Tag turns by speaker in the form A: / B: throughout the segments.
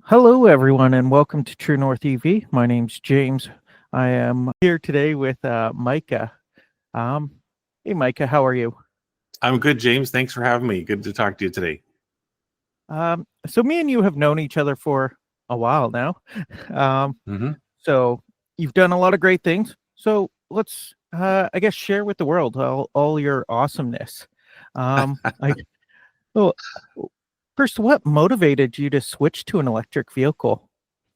A: Hello, everyone, and welcome to True North EV. My name's James. I am here today with Micah. Um, hey, Micah, how are you?
B: I'm good, James. Thanks for having me. Good to talk to you today.
A: So me and you have known each other for a while now. Um,
B: hmm
A: so you've done a lot of great things. So let's, I guess, share with the world all your awesomeness. I well, first, what motivated you to switch to an electric vehicle?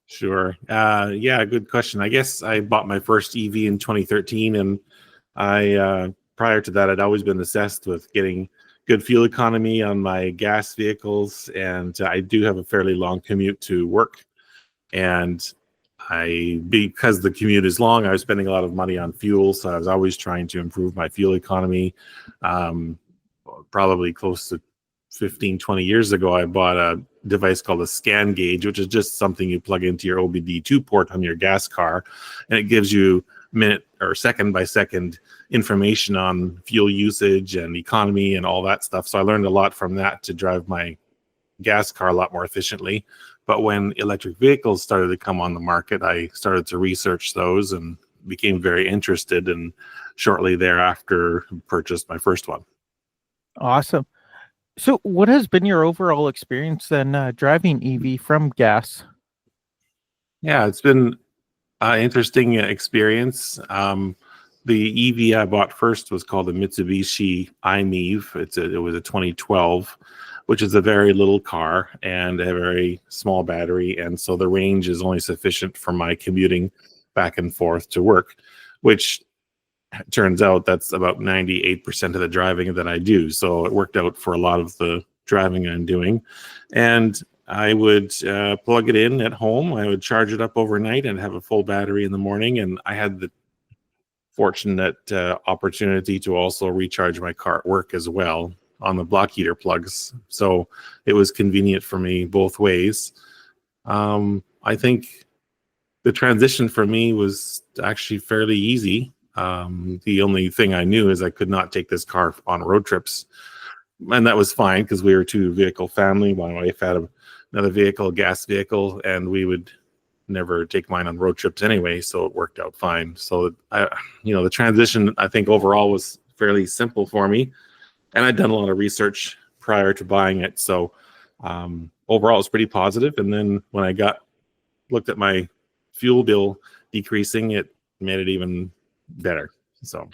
B: Sure. Yeah, good question. I guess I bought my first EV in 2013, and prior to that, I'd always been obsessed with getting good fuel economy on my gas vehicles, and I do have a fairly long commute to work. And because the commute is long, I was spending a lot of money on fuel, so I was always trying to improve my fuel economy. Um, Probably close to 15, 20 years ago, I bought a device called a scan gauge, which is just something you plug into your OBD2 port on your gas car, and it gives you minute or second by second information on fuel usage and economy and all that stuff. So I learned a lot from that to drive my gas car a lot more efficiently. But when electric vehicles started to come on the market, I started to research those and became very interested, and shortly thereafter purchased my first one.
A: Awesome. So, what has been your overall experience then driving EV from gas?
B: Yeah, it's been interesting experience. The EV I bought first was called a Mitsubishi iMEV. It was a 2012, which is a very little car and a very small battery, and so the range is only sufficient for my commuting back and forth to work, which turns out that's about 98% of the driving that I do. So it worked out for a lot of the driving I'm doing. And I would plug it in at home. I would charge it up overnight and have a full battery in the morning. And I had the fortunate opportunity to also recharge my car at work as well on the block heater plugs. So it was convenient for me both ways. I think the transition for me was actually fairly easy. The only thing I knew is I could not take this car on road trips, and that was fine because we were a two-vehicle family. My wife had another vehicle, a gas vehicle, and we would never take mine on road trips anyway, so it worked out fine. So, the transition I think overall was fairly simple for me, and I'd done a lot of research prior to buying it, so overall it's pretty positive. And then when I looked at my fuel bill decreasing, it made it even better. So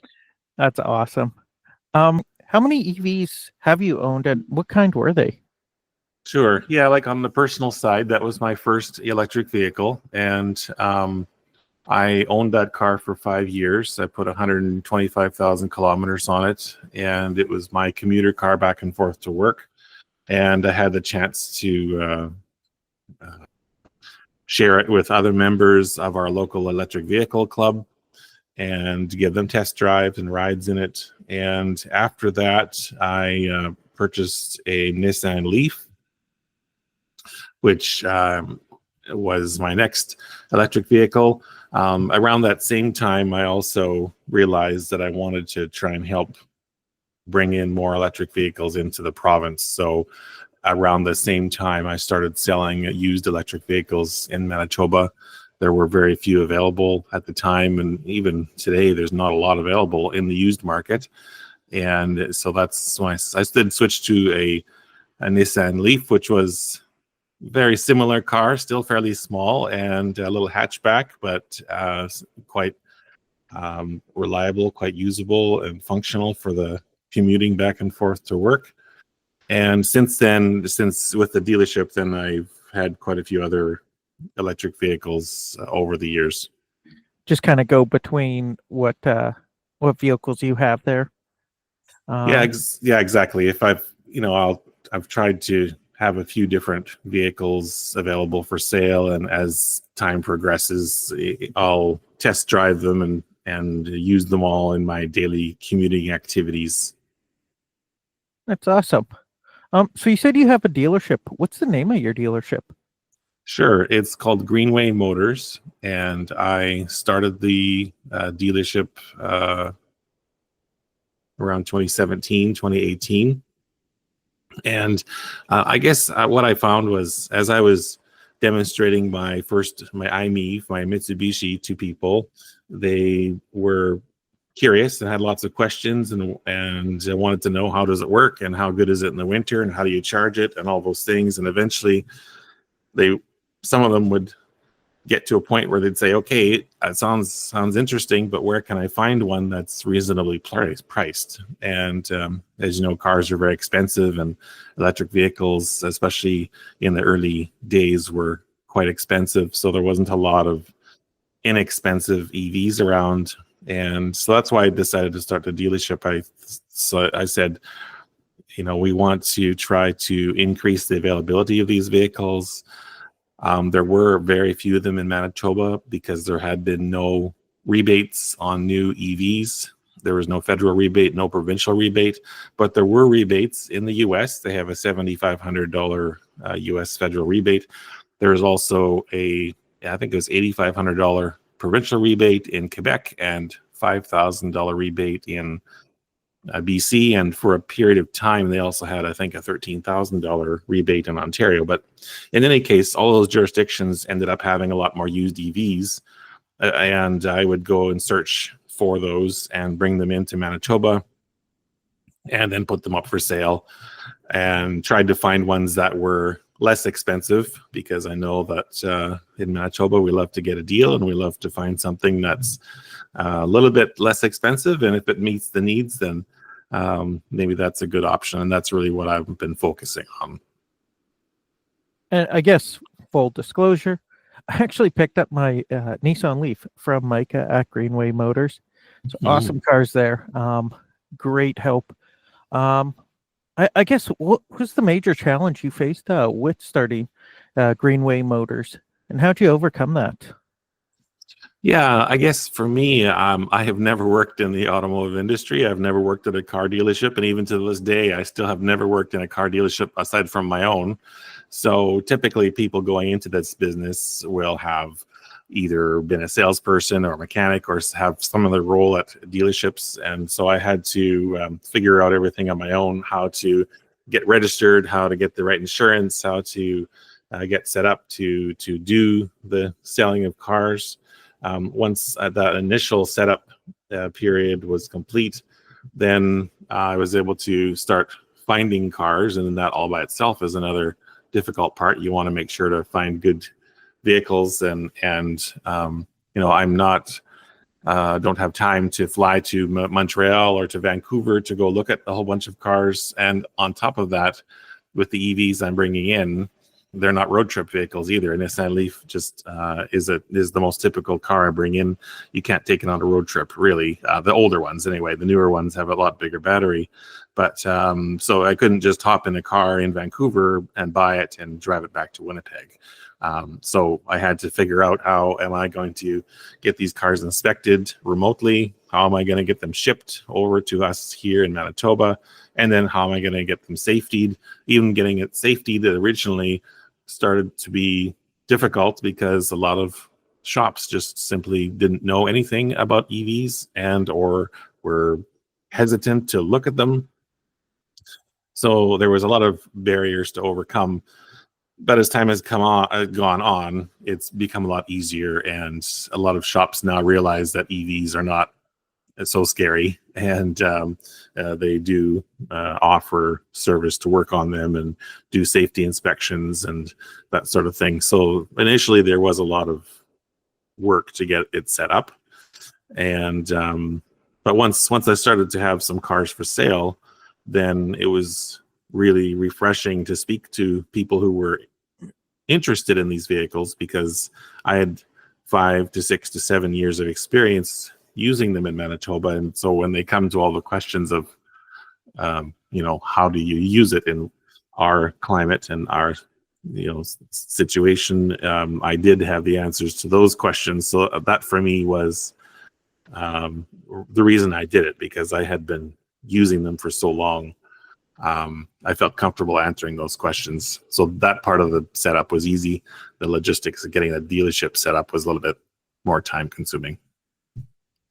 A: That's awesome. How many EVs have you owned, and what kind were they?
B: sure, yeah, like on the personal side, that was my first electric vehicle, and I owned that car for 5 years. I put 125,000 kilometers on it, and it was my commuter car back and forth to work. And I had the chance to share it with other members of our local electric vehicle club and give them test drives and rides in it. And after that, I purchased a Nissan Leaf, which was my next electric vehicle. Around that same time, I also realized that I wanted to try and help bring in more electric vehicles into the province. So around the same time, I started selling used electric vehicles in Manitoba. There were very few available at the time, and even today, there's not a lot available in the used market. And so that's why I did switch to a Nissan Leaf, which was very similar car, still fairly small and a little hatchback, but quite reliable, quite usable and functional for the commuting back and forth to work. And since then, since with the dealership, then I've had quite a few other electric vehicles over the years.
A: Just kind of go between what vehicles you have there.
B: Yeah,
A: Um,
B: yeah, exactly. If I've tried to have a few different vehicles available for sale, and as time progresses, I'll test drive them and use them all in my daily commuting activities.
A: that's awesome. So you said you have a dealership. What's the name of your dealership?
B: Sure, it's called Greenway Motors, and I started the dealership around 2017, 2018. And I guess what I found was as I was demonstrating my iMEV, my Mitsubishi, to people. They were curious and had lots of questions and wanted to know, how does it work and how good is it in the winter and how do you charge it and all those things. And eventually some of them would get to a point where they'd say, okay, that sounds interesting, but where can I find one that's reasonably priced? And as you know, cars are very expensive, and electric vehicles, especially in the early days, were quite expensive. So there wasn't a lot of inexpensive EVs around. And so that's why I decided to start the dealership. I said, we want to try to increase the availability of these vehicles. There were very few of them in Manitoba because there had been no rebates on new EVs. There was no federal rebate, no provincial rebate, but there were rebates in the US. They have a $7,500 US federal rebate. There's also I think it was $8,500 provincial rebate in Quebec and $5,000 rebate in BC, and for a period of time they also had, I think, a $13,000 rebate in Ontario. But in any case, all those jurisdictions ended up having a lot more used EVs, and I would go and search for those and bring them into Manitoba and then put them up for sale, and tried to find ones that were less expensive, because I know that in Manitoba we love to get a deal and we love to find something that's a little bit less expensive, and if it meets the needs, then maybe that's a good option. And that's really what I've been focusing on.
A: And I guess full disclosure, I actually picked up my Nissan Leaf from Micah at Greenway Motors. So awesome cars there. Great help. I guess, what was the major challenge you faced with starting Greenway Motors, and how'd you overcome that?
B: Yeah, I guess for me, I have never worked in the automotive industry. I've never worked at a car dealership, and even to this day, I still have never worked in a car dealership aside from my own. So typically, people going into this business will have either been a salesperson or a mechanic or have some other role at dealerships. And so I had to figure out everything on my own: how to get registered, how to get the right insurance, how to get set up to do the selling of cars. Once that initial setup period was complete, then I was able to start finding cars, and that all by itself is another difficult part. You want to make sure to find good vehicles, and I'm not don't have time to fly to Montreal or to Vancouver to go look at a whole bunch of cars. And on top of that, with the EVs I'm bringing in, they're not road trip vehicles either. A Nissan Leaf just is the most typical car I bring in. You can't take it on a road trip, really. The older ones, anyway. The newer ones have a lot bigger battery. But so I couldn't just hop in a car in Vancouver and buy it and drive it back to Winnipeg. So I had to figure out, how am I going to get these cars inspected remotely? How am I going to get them shipped over to us here in Manitoba? And then how am I going to get them safetied? Even getting it safetied originally started to be difficult because a lot of shops just simply didn't know anything about EVs and or were hesitant to look at them. So there was a lot of barriers to overcome. But as time has gone on, it's become a lot easier, and a lot of shops now realize that EVs are not so scary, and they do offer service to work on them and do safety inspections and that sort of thing. So initially there was a lot of work to get it set up, and but once I started to have some cars for sale, then it was really refreshing to speak to people who were interested in these vehicles, because I had 5 to 6 to 7 years of experience using them in Manitoba. And so when they come to all the questions of, how do you use it in our climate and our, situation, I did have the answers to those questions. So that for me was the reason I did it, because I had been using them for so long. I felt comfortable answering those questions. So that part of the setup was easy. The logistics of getting a dealership set up was a little bit more time consuming.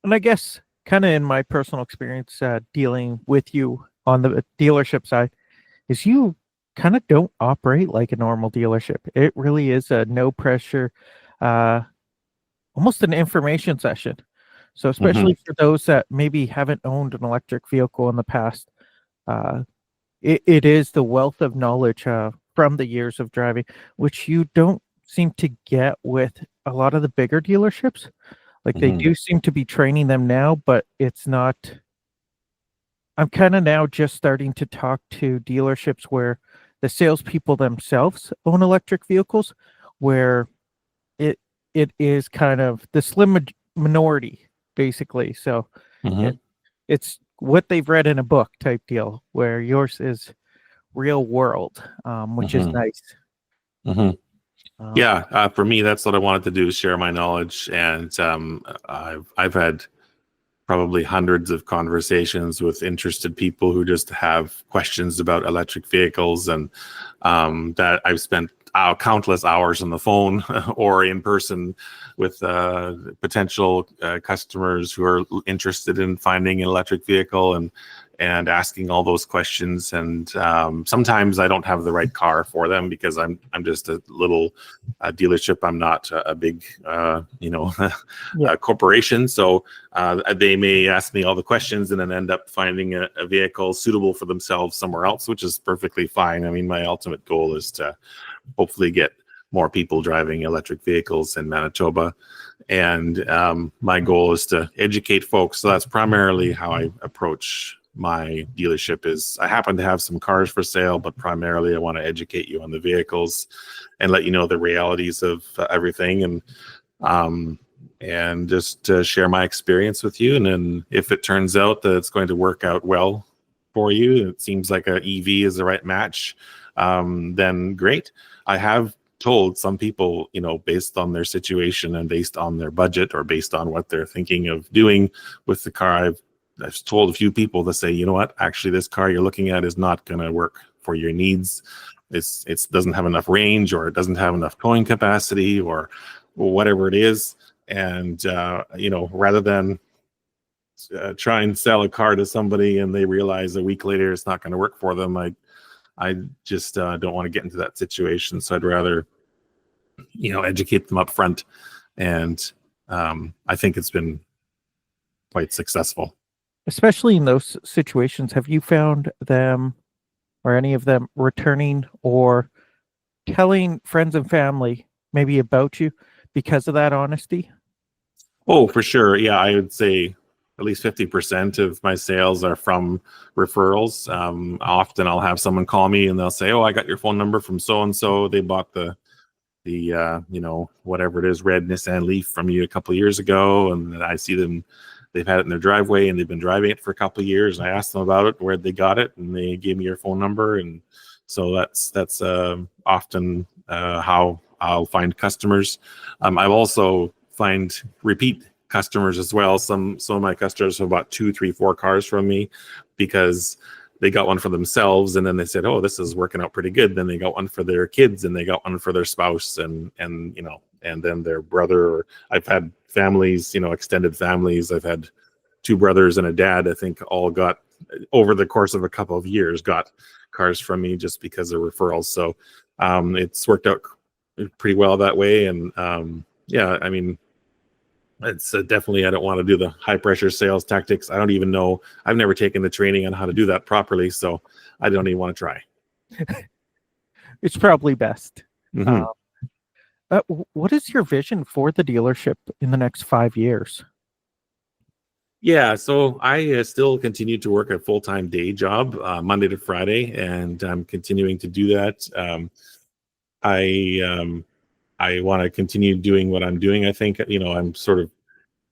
A: And I guess, kind of in my personal experience dealing with you on the dealership side, is you kind of don't operate like a normal dealership. It really is a no pressure, uh, almost an information session. So,
B: Hmm.
A: especially for those that maybe haven't owned an electric vehicle in the past, uh, it is the wealth of knowledge from the years of driving, which you don't seem to get with a lot of the bigger dealerships. Like they
B: Hmm.
A: do seem to be training them now, but it's not. I'm kind of now just starting to talk to dealerships where the salespeople themselves own electric vehicles, where it it is kind of the slim minority, basically. So it
B: Hmm.
A: it's what they've read in a book type deal, where yours is real world, which is
B: Hmm.
A: nice.
B: Hmm.
A: Um,
B: Yeah, for me, that's what I wanted to do, is share my knowledge. And I've had probably hundreds of conversations with interested people who just have questions about electric vehicles, and that I've spent countless hours on the phone or in person with potential customers who are interested in finding an electric vehicle, and asking all those questions. And sometimes I don't have the right car for them because I'm just a little dealership. I'm not a big
A: yeah,
B: corporation. So they may ask me all the questions and then end up finding a vehicle suitable for themselves somewhere else, which is perfectly fine. I mean, my ultimate goal is to hopefully get more people driving electric vehicles in Manitoba. And my goal is to educate folks. So that's primarily how I approach my dealership. Is I happen to have some cars for sale, but primarily I want to educate you on the vehicles and let you know the realities of everything. Um, and just to share my experience with you. And then if it turns out that it's going to work out well for you, it seems like a EV is the right match, then great. I have told some people, based on their situation and based on their budget or based on what they're thinking of doing with the car, I've told a few people to say, you know what, actually this car you're looking at is not going to work for your needs. It doesn't have enough range, or it doesn't have enough towing capacity, or whatever it is. And rather than try and sell a car to somebody and they realize a week later it's not going to work for them, I just don't want to get into that situation. So I'd rather educate them up front. And I think it's been quite successful.
A: especially in those situations, have you found them or any of them returning or telling friends and family maybe about you because of that honesty?
B: Oh, for sure. Yeah, I would say at least 50% of my sales are from referrals. Often I'll have someone call me and they'll say, "Oh, I got your phone number from so and so. They bought the whatever it is, red Nissan Leaf from you a couple of years ago, and I see them. They've had it in their driveway and they've been driving it for a couple of years. And I asked them about it, where they got it, and they gave me your phone number. And so that's often how I'll find customers. I've also find repeat customers as well. Some of my customers have bought 2, 3, 4 cars from me because they got one for themselves, and then they said, "Oh, this is working out pretty good." Then they got one for their kids, and they got one for their spouse, and then their brother. Or I've had families, extended families. I've had 2 brothers and a dad. I think all got, over the course of a couple of years, got cars from me just because of referrals. So it's worked out pretty well that way. And yeah, I mean, it's definitely, I don't want to do the high pressure sales tactics. I don't even know. I've never taken the training on how to do that properly, so I don't even want to try.
A: It's probably best. Uh,
B: Hmm.
A: what is your vision for the dealership in the next 5 years?
B: Yeah, so I still continue to work a full-time day job, Monday to Friday, and I'm continuing to do that. I I want to continue doing what I'm doing. I think I'm sort of,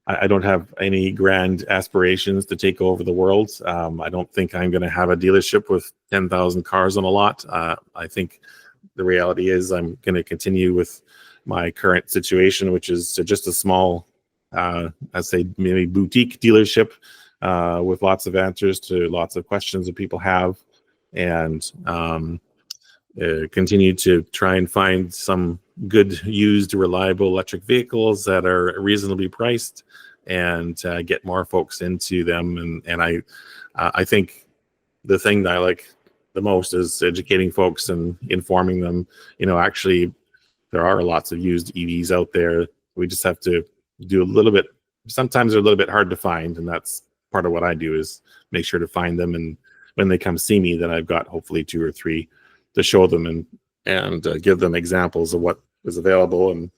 B: I don't have any grand aspirations to take over the world. I don't think I'm going to have a dealership with 10,000 cars on a lot. I think the reality is I'm going to continue with my current situation, which is just a small, I'd say maybe boutique dealership with lots of answers to lots of questions that people have, and continue to try and find some good, used, reliable electric vehicles that are reasonably priced, and get more folks into them. And I think the thing that I like the most is educating folks and informing them. Actually, there are lots of used EVs out there. We just have to do a little bit. Sometimes they're a little bit hard to find, and that's part of what I do is make sure to find them. And when they come see me, then I've got hopefully 2 or 3 to show them and give them examples of what is available and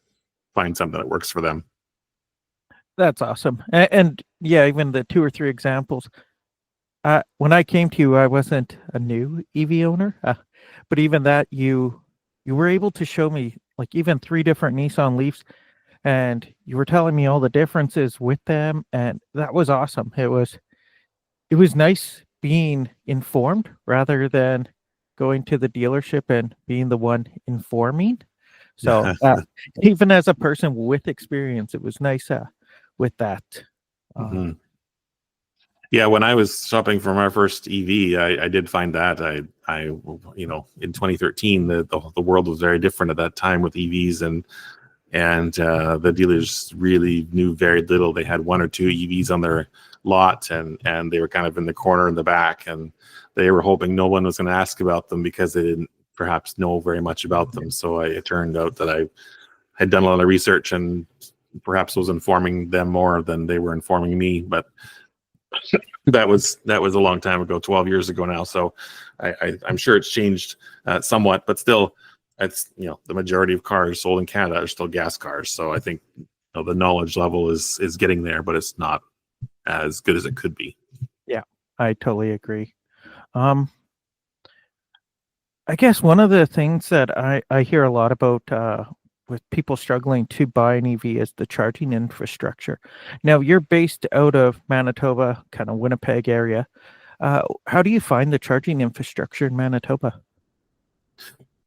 B: find something that works for them.
A: That's awesome. And yeah, even the 2 or 3 examples. When I came to you, I wasn't a new EV owner, but even that you were able to show me like even 3 different Nissan Leafs, and you were telling me all the differences with them, and that was awesome. It was nice being informed rather than going to the dealership and being the one informing. So even as a person with experience, it was nice with that.
B: Mhm. Yeah, when I was shopping for my first EV, I did find that I in 2013 the world was very different at that time with EVs, and the dealers really knew very little. They had 1 or 2 EVs on their lot, and they were kind of in the corner in the back, and they were hoping no one was going to ask about them because they didn't perhaps know very much about them. So it turned out that I had done a lot of research and perhaps was informing them more than they were informing me. But that was a long time ago, 12 years ago now. So I'm sure it's changed somewhat, but still, it's the majority of cars sold in Canada are still gas cars. So I think the knowledge level is getting there, but it's not as good as it could be.
A: Yeah, I totally agree. I guess one of the things that I hear a lot about with people struggling to buy an EV is the charging infrastructure. Now, you're based out of Manitoba, kind of Winnipeg area. How do you find the charging infrastructure in Manitoba?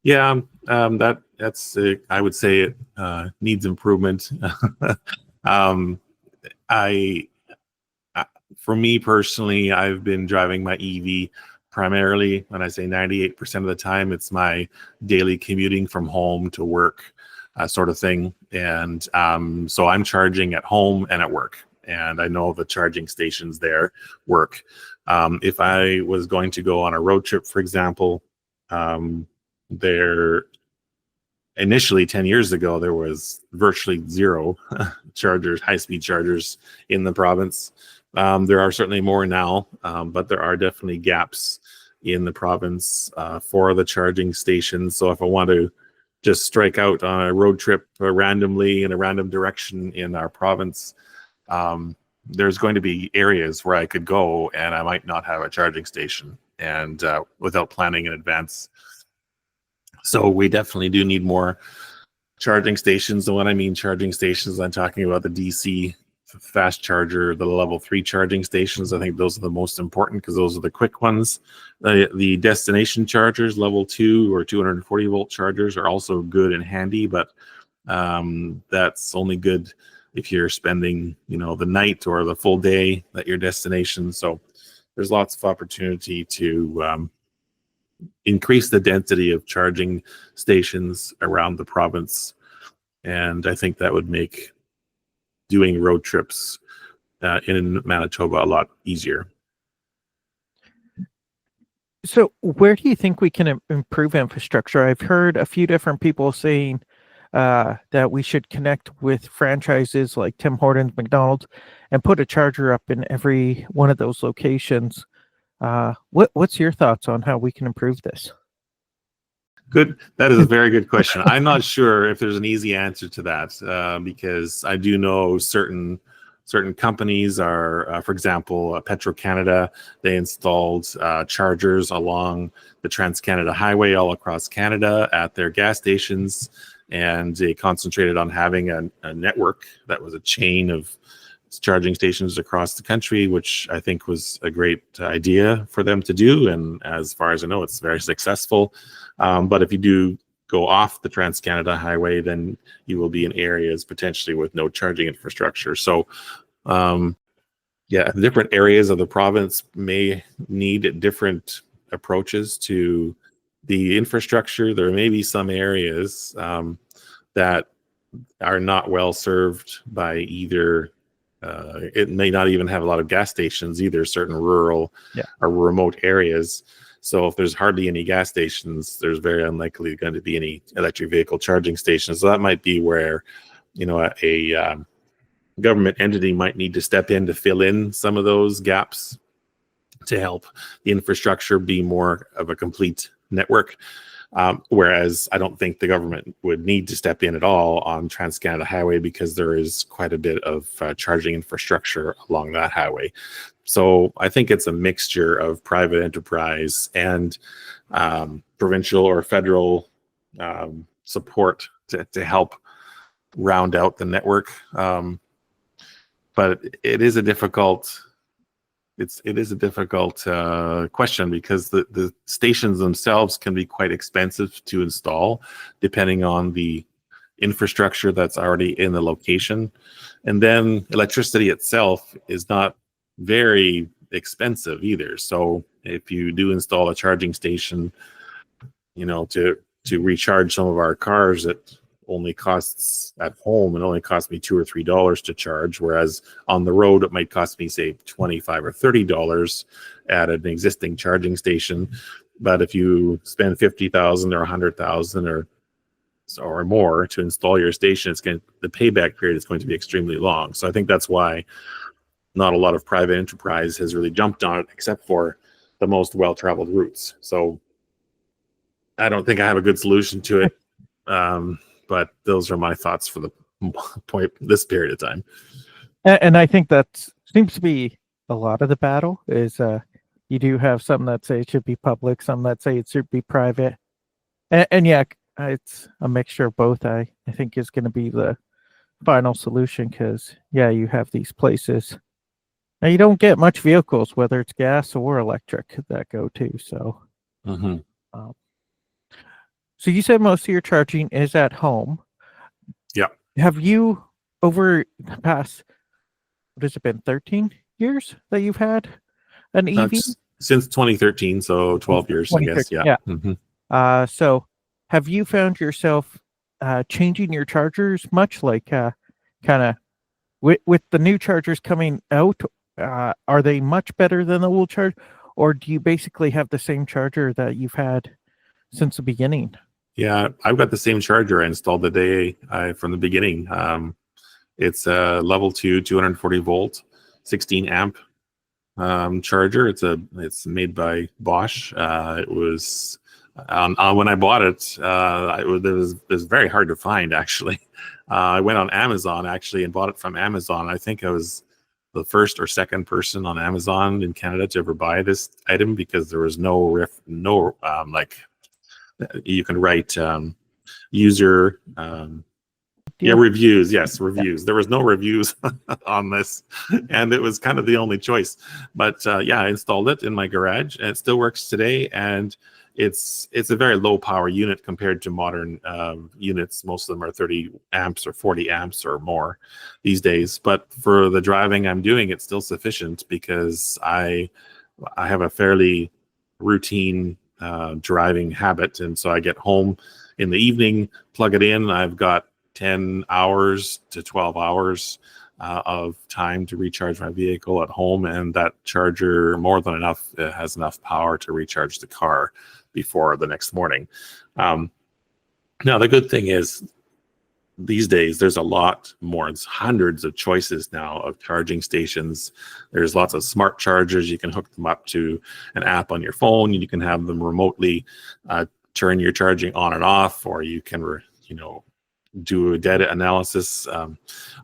B: Yeah, that's I would say it needs improvement. For me personally, I've been driving my EV primarily. When I say 98% of the time, it's my daily commuting from home to work sort of thing. And so I'm charging at home and at work. And I know the charging stations there work. If I was going to go on a road trip, for example, there initially 10 years ago, there was virtually 0 chargers, high-speed chargers in the province. There are certainly more now, but there are definitely gaps in the province for the charging stations. So if I want to just strike out on a road trip randomly in a random direction in our province, there's going to be areas where I could go and I might not have a charging station, and without planning in advance. So we definitely do need more charging stations. And when I mean charging stations, I'm talking about the DC fast charger, the level 3 charging stations. I think those are the most important because those are the quick ones. The destination chargers, level 2 or 240 volt chargers, are also good and handy, but that's only good if you're spending the night or the full day at your destination. So there's lots of opportunity to increase the density of charging stations around the province, and I think that would make doing road trips in Manitoba a lot easier.
A: So where do you think we can improve infrastructure? I've heard a few different people saying that we should connect with franchises like Tim Hortons, McDonald's, and put a charger up in every one of those locations. What's your thoughts on how we can improve this?
B: Good. That is a very good question. I'm not sure if there's an easy answer to that because I do know certain companies are, for example, Petro-Canada, they installed chargers along the Trans-Canada Highway all across Canada at their gas stations, and they concentrated on having a network that was a chain of charging stations across the country, which I think was a great idea for them to do. And as far as I know, it's very successful. But if you do go off the Trans-Canada Highway, then you will be in areas potentially with no charging infrastructure. So, different areas of the province may need different approaches to the infrastructure. There may be some areas that are not well served by either. It may not even have a lot of gas stations either, certain rural or remote areas. So if there's hardly any gas stations, there's very unlikely going to be any electric vehicle charging stations. So that might be where, a government entity might need to step in to fill in some of those gaps to help the infrastructure be more of a complete network. Whereas I don't think the government would need to step in at all on Trans-Canada Highway, because there is quite a bit of charging infrastructure along that highway. So I think it's a mixture of private enterprise and provincial or federal support to help round out the network. But it is a difficult question, because the stations themselves can be quite expensive to install, depending on the infrastructure that's already in the location. And then electricity itself is not very expensive either. So if you do install a charging station, to recharge some of our cars, it only costs at home, it only costs me $2 or $3 to charge, whereas on the road it might cost me, say, $25 or $30 at an existing charging station. But if you spend $50,000 or $100,000 or more to install your station, the payback period is going to be extremely long. So I think that's why not a lot of private enterprise has really jumped on it, except for the most well-traveled routes. So I don't think I have a good solution to it. But those are my thoughts for this period of time.
A: And I think that seems to be a lot of the battle is you do have some that say it should be public, some that say it should be private. And yeah, it's a mixture of both, I think, is going to be the final solution, because, yeah, you have these places. Now, you don't get much vehicles, whether it's gas or electric, that go to. So, so you said most of your charging is at home.
B: Yeah.
A: Have you, over the past, what has it been, 13 years that you've had an EV?
B: Since 2013, so 12 years, I guess. Yeah.
A: So have you found yourself changing your chargers much, like kind of with the new chargers coming out? Are they much better than the old charge, or do you basically have the same charger that you've had since the beginning?
B: Yeah, I've got the same charger I installed the day from the beginning. It's a level 2, 240 volt, 16 amp charger. It's made by Bosch. It was when I bought it. It was very hard to find, actually. I went on Amazon actually and bought it from Amazon. I think I was the first or second person on Amazon in Canada to ever buy this item, because there was no you can write user reviews. Yes, reviews. Yeah. There was no reviews on this, and it was kind of the only choice. But I installed it in my garage, and it still works today. And it's a very low power unit compared to modern units. Most of them are 30 amps or 40 amps or more these days. But for the driving I'm doing, it's still sufficient, because I have a fairly routine driving habit. And so I get home in the evening, plug it in. I've got 10 hours to 12 hours of time to recharge my vehicle at home. And that charger, more than enough, has enough power to recharge the car before the next morning. Now, the good thing is, these days there's a lot more. It's hundreds of choices now of charging stations. There's lots of smart chargers. You can hook them up to an app on your phone, and you can have them remotely turn your charging on and off, or you can do a data analysis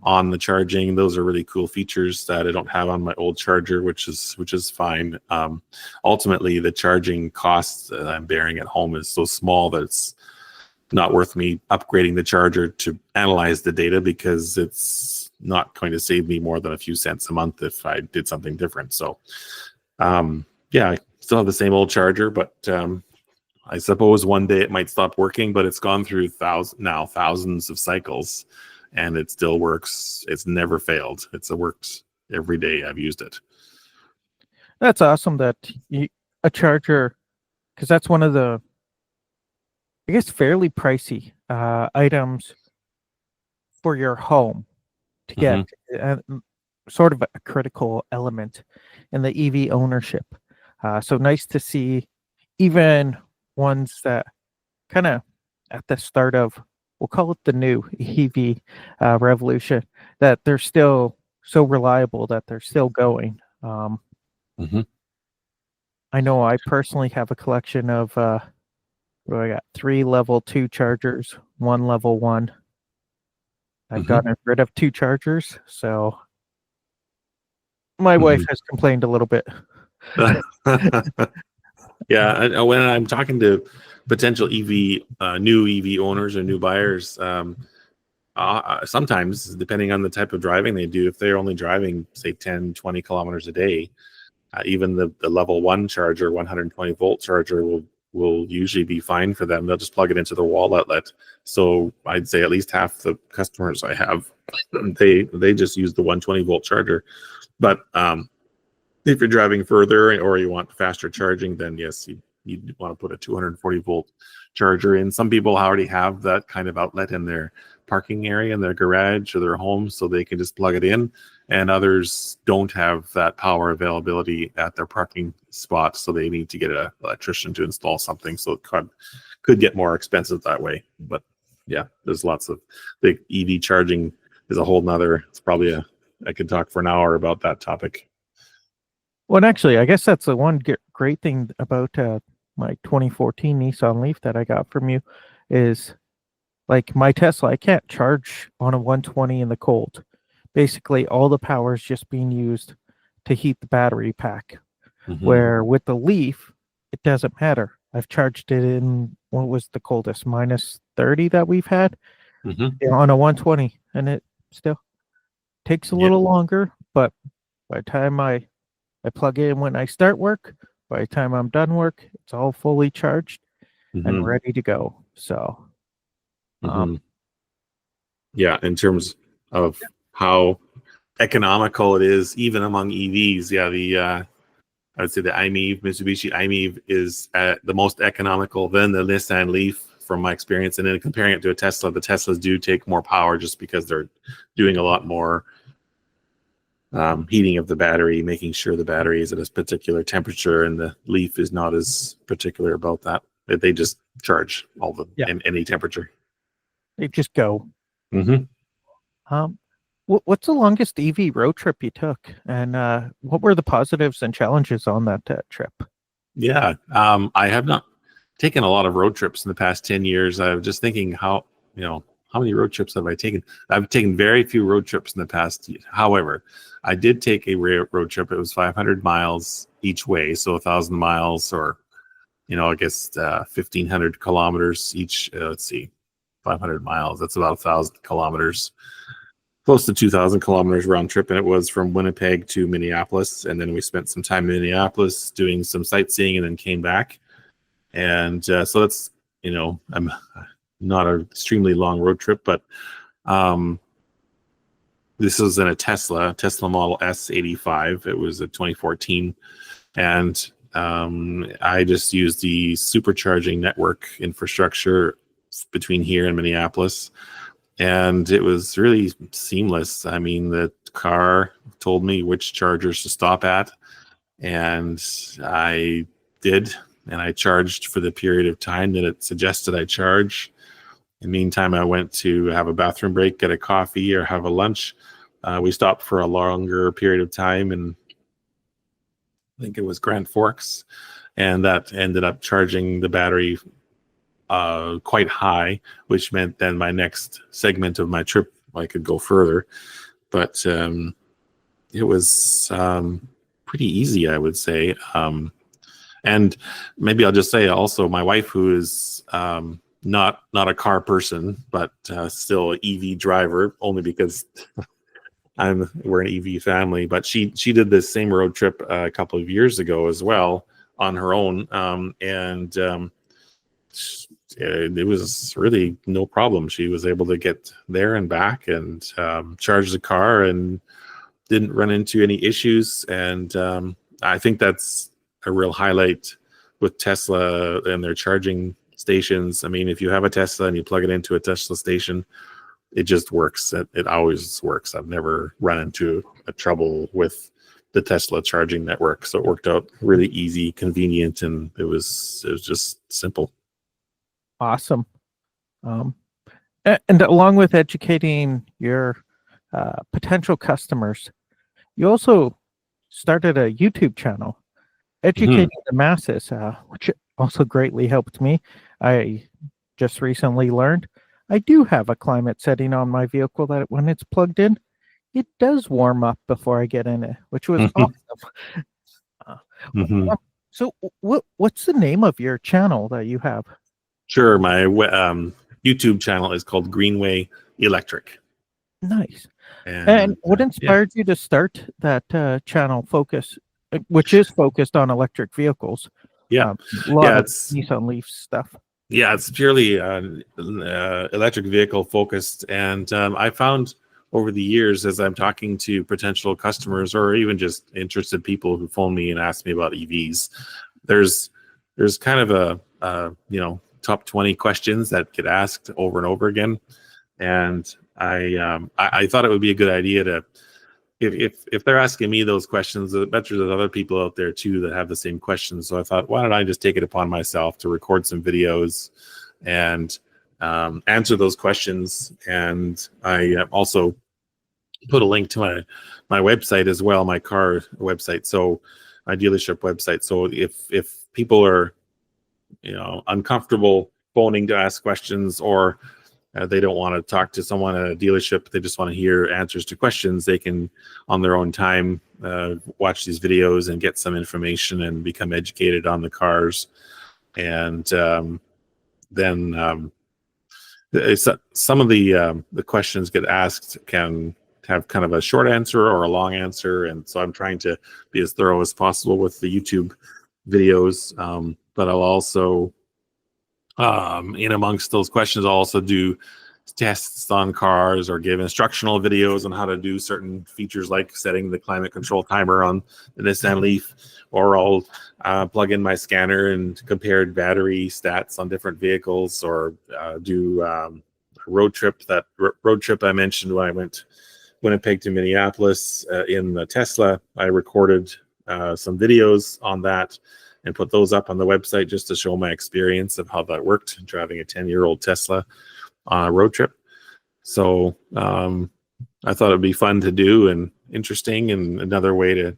B: on the charging. Those are really cool features that I don't have on my old charger, which is fine. Ultimately, the charging costs that I'm bearing at home is so small that it's not worth me upgrading the charger to analyze the data, because it's not going to save me more than a few cents a month if I did something different. So I still have the same old charger, but I suppose one day it might stop working, but it's gone through thousands of cycles, and it still works. It's never failed. It's worked every day I've used it.
A: That's awesome that a charger, because that's one of the, I guess, fairly pricey items for your home to get, sort of a critical element in the EV ownership. So nice to see even ones that kind of at the start of, we'll call it the new EV revolution, that they're still so reliable that they're still going.
B: Hmm.
A: I know I personally have a collection of, what do I got? 3 level 2 chargers, 1 level 1. I've
B: Hmm.
A: gotten rid of 2 chargers, so my wife
B: Hmm.
A: has complained a little bit.
B: Yeah, when I'm talking to potential new EV owners or new buyers, sometimes depending on the type of driving they do, if they're only driving say 10, 20 kilometers a day, even the level 1 charger, 120 volt charger will usually be fine for them. They'll just plug it into the wall outlet. So I'd say at least half the customers I have, they just use the 120 volt charger. But if you're driving further or you want faster charging, then yes, you want to put a 240 volt charger in. Some people already have that kind of outlet in their parking area in their garage or their home, so they can just plug it in. And others don't have that power availability at their parking spot, so they need to get an electrician to install something. So it could get more expensive that way. But yeah, there's lots of the EV charging is a whole nother. It's probably I could talk for an hour about that topic.
A: Well, and actually, I guess that's the one great thing about my 2014 Nissan Leaf that I got from you is, like my Tesla, I can't charge on a 120 in the cold. Basically, all the power is just being used to heat the battery pack.
B: Mm-hmm.
A: Where with the Leaf, it doesn't matter. I've charged it in, what was the coldest, minus 30 that we've had on a 120, and it still takes a little longer, but by the time I plug in when I start work, by the time I'm done work, it's all fully charged and ready to go. So,
B: yeah, in terms of how economical it is, even among EVs, yeah, I would say the Mitsubishi i-MiEV is the most economical than the Nissan Leaf from my experience. And then comparing it to a Tesla, the Teslas do take more power just because they're doing a lot more heating of the battery, making sure the battery is at a particular temperature, and the Leaf is not as particular about that. They just charge in any temperature.
A: They just go.
B: Mm-hmm.
A: What's the longest EV road trip you took, and what were the positives and challenges on that trip?
B: Yeah, I have not taken a lot of road trips in the past 10 years. I was just thinking how many road trips have I taken? I've taken very few road trips in the past. However, I did take a road trip. It was 500 miles each way, so 1,000 miles, or I guess 1,500 kilometers each. Let's see, 500 miles. That's about 1,000 kilometers, close to 2,000 kilometers round trip, and it was from Winnipeg to Minneapolis. And then we spent some time in Minneapolis doing some sightseeing, and then came back. And so that's I'm not an extremely long road trip, but this was in a Tesla Model S85. It was a 2014, and I just used the supercharging network infrastructure between here and Minneapolis, and it was really seamless. I mean, the car told me which chargers to stop at, and I did, and I charged for the period of time that it suggested I charge. In the meantime, I went to have a bathroom break, get a coffee, or have a lunch. We stopped for a longer period of time, and I think it was Grand Forks, and that ended up charging the battery quite high, which meant then my next segment of my trip, I could go further. But it was pretty easy, I would say. And maybe I'll just say also, my wife, who is not a car person, but still an EV driver, only because we're an EV family. But she did this same road trip a couple of years ago as well on her own, and it was really no problem. She was able to get there and back and charge the car, and didn't run into any issues. And I think that's a real highlight with Tesla and their charging stations. I mean, if you have a Tesla and you plug it into a Tesla station, it just works. It always works. I've never run into a trouble with the Tesla charging network. So it worked out really easy, convenient, and it was just simple.
A: Awesome. And along with educating your potential customers, you also started a YouTube channel educating the masses, which also greatly helped me. I just recently learned I do have a climate setting on my vehicle that when it's plugged in, it does warm up before I get in it, which was awesome. Uh, so what's the name of your channel that you have?
B: Sure. My YouTube channel is called Greenway Electric.
A: Nice. And what inspired you to start that channel which is focused on electric vehicles?
B: Yeah.
A: A lot of Nissan Leaf stuff.
B: Yeah, it's purely electric vehicle focused. And I found over the years, as I'm talking to potential customers or even just interested people who phone me and ask me about EVs, there's kind of a top 20 questions that get asked over and over again. And I thought it would be a good idea to, if they're asking me those questions, I bet there's other people out there too that have the same questions. So I thought, why don't I just take it upon myself to record some videos and answer those questions. And I also put a link to my website as well, my car website, so my dealership website. So if people are uncomfortable phoning to ask questions, or they don't want to talk to someone at a dealership, they just want to hear answers to questions, they can on their own time watch these videos and get some information and become educated on the cars. And then some of the questions get asked can have kind of a short answer or a long answer, and so I'm trying to be as thorough as possible with the YouTube videos. But I'll also in amongst those questions, I'll also do tests on cars or give instructional videos on how to do certain features like setting the climate control timer on the Nissan Leaf, or I'll plug in my scanner and compare battery stats on different vehicles, or do a road trip. That road trip I mentioned when I went Winnipeg to Minneapolis in the Tesla, I recorded some videos on that and put those up on the website just to show my experience of how that worked driving a 10-year-old Tesla on a road trip. So I thought it'd be fun to do and interesting, and another way to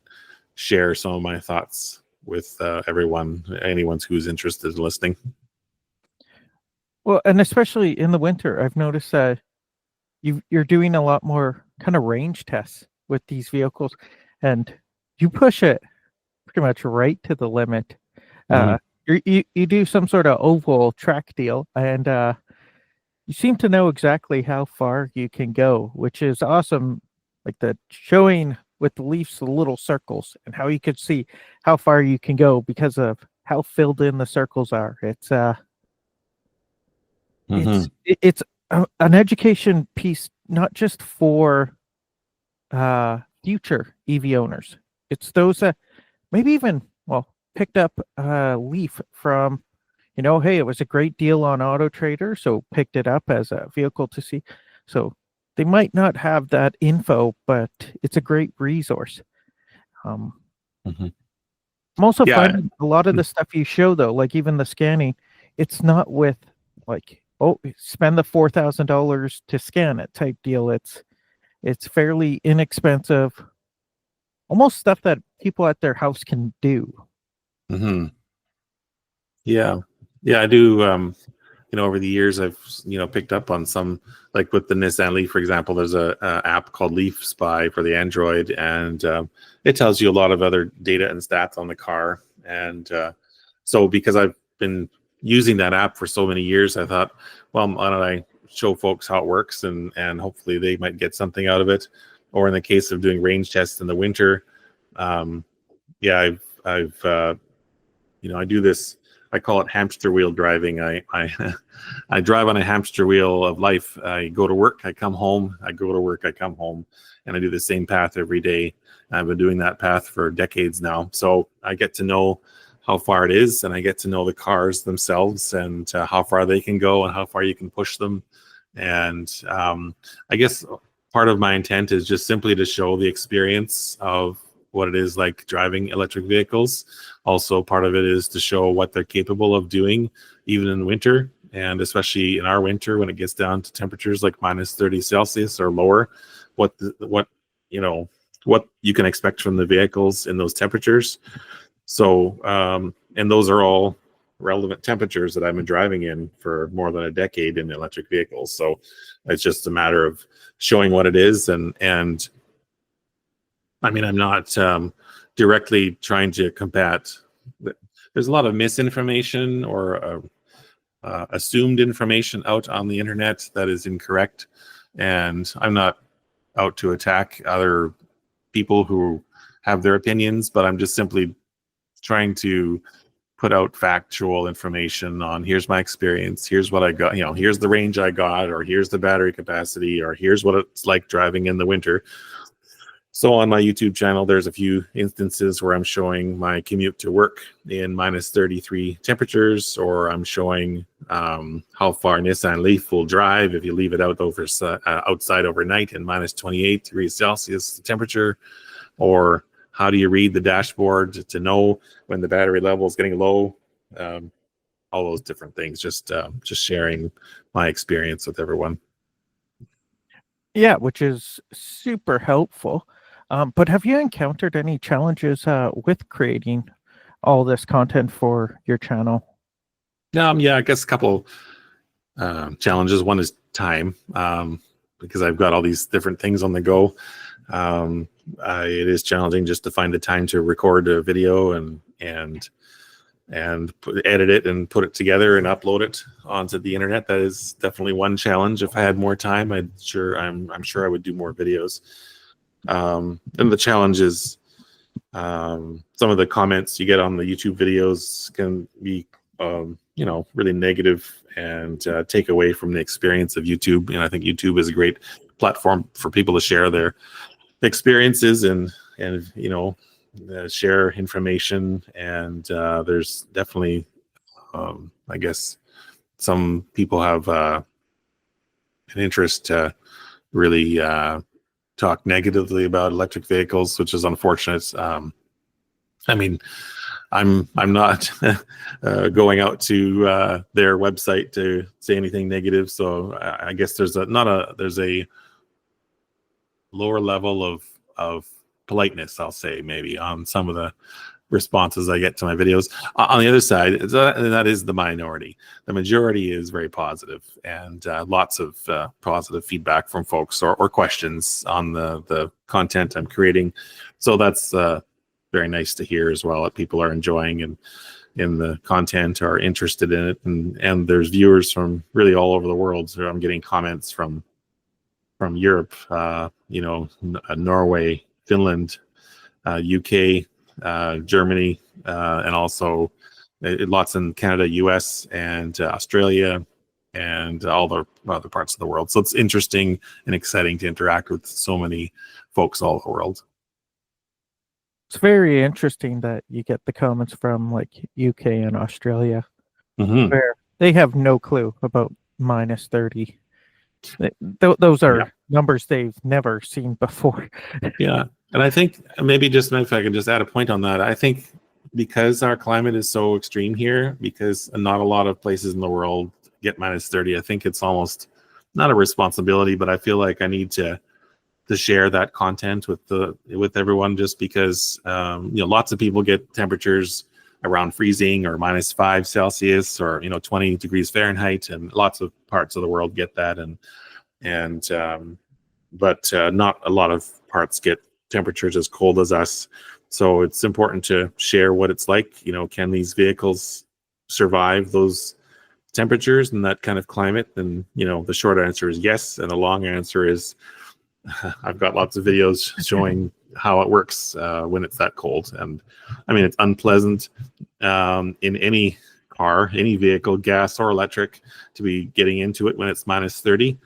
B: share some of my thoughts with anyone who's interested in listening.
A: Well, and especially in the winter, I've noticed that you're doing a lot more kind of range tests with these vehicles, and you push it pretty much right to the limit. You do some sort of oval track deal, and you seem to know exactly how far you can go, which is awesome. Like the showing with the Leafs, the little circles, and how you could see how far you can go because of how filled in the circles are. It's an education piece, not just for future EV owners. It's those that maybe even picked up a Leaf from, hey, it was a great deal on Auto Trader, so picked it up as a vehicle to see. So they might not have that info, but it's a great resource. I'm also finding a lot of the stuff you show, though, like even the scanning, it's not with like, spend the $4,000 to scan it type deal. It's fairly inexpensive, almost stuff that people at their house can do.
B: Yeah, I do. Over the years, I've picked up on some, like with the Nissan Leaf, for example. There's a app called Leaf Spy for the Android, and it tells you a lot of other data and stats on the car. And so, because I've been using that app for so many years, I thought, well, why don't I show folks how it works, and hopefully they might get something out of it. Or in the case of doing range tests in the winter, I do this. I call it hamster wheel driving. I drive on a hamster wheel of life. I go to work, I come home, I go to work, I come home, and I do the same path every day. I've been doing that path for decades now. So I get to know how far it is, and I get to know the cars themselves, and how far they can go and how far you can push them. And I guess part of my intent is just simply to show the experience of what it is like driving electric vehicles. Also, part of it is to show what they're capable of doing, even in winter, and especially in our winter when it gets down to temperatures like minus 30 Celsius or lower. What you can expect from the vehicles in those temperatures. So, and those are all relevant temperatures that I've been driving in for more than a decade in electric vehicles. So it's just a matter of showing what it is. And I mean, I'm not directly trying to combat. There's a lot of misinformation or assumed information out on the internet that is incorrect. And I'm not out to attack other people who have their opinions, but I'm just simply trying to put out factual information on here's my experience, here's what I got, here's the range I got, or here's the battery capacity, or here's what it's like driving in the winter. So on my YouTube channel, there's a few instances where I'm showing my commute to work in minus 33 temperatures, or I'm showing how far Nissan Leaf will drive if you leave it out outside overnight in minus 28 degrees Celsius temperature, or how do you read the dashboard to know when the battery level is getting low? All those different things. Just sharing my experience with everyone.
A: Yeah, which is super helpful. But have you encountered any challenges with creating all this content for your channel?
B: Yeah, I guess a couple challenges. One is time, because I've got all these different things on the go. It is challenging just to find the time to record a video and edit it and put it together and upload it onto the internet. That is definitely one challenge. If I had more time, I'm sure I would do more videos. And the challenge is some of the comments you get on the YouTube videos can be really negative and take away from the experience of YouTube. And I think YouTube is a great platform for people to share their experiences and share information. And there's definitely I guess some people have an interest to really talk negatively about electric vehicles, which is unfortunate. I mean, I'm not going out to their website to say anything negative. So I guess there's a lower level of politeness, I'll say, maybe on some of the responses I get to my videos. On the other side, that is the minority. The majority is very positive, and lots of positive feedback from folks or questions on the content I'm creating. So that's very nice to hear as well, that people are enjoying and in the content, are interested in it, and there's viewers from really all over the world. So I'm getting comments from Europe, Norway, Finland, UK, Germany, and also lots in Canada, US, and Australia, and all the other parts of the world. So it's interesting and exciting to interact with so many folks all over the world.
A: It's very interesting that you get the comments from like UK and Australia, where they have no clue about minus 30. Those are numbers they've never seen before.
B: Yeah. And I think maybe just if I can just add a point on that, I think because our climate is so extreme here, because not a lot of places in the world get minus 30, I think it's almost not a responsibility, but I feel like I need to share that content with everyone, just because lots of people get temperatures around freezing or minus 5 Celsius or 20 degrees Fahrenheit, and lots of parts of the world get that, but not a lot of parts get temperatures as cold as us. So it's important to share what it's like. Can these vehicles survive those temperatures and that kind of climate? And the short answer is yes, and the long answer is I've got lots of videos showing how it works when it's that cold. And I mean, it's unpleasant in any car, any vehicle, gas or electric, to be getting into it when it's minus 30,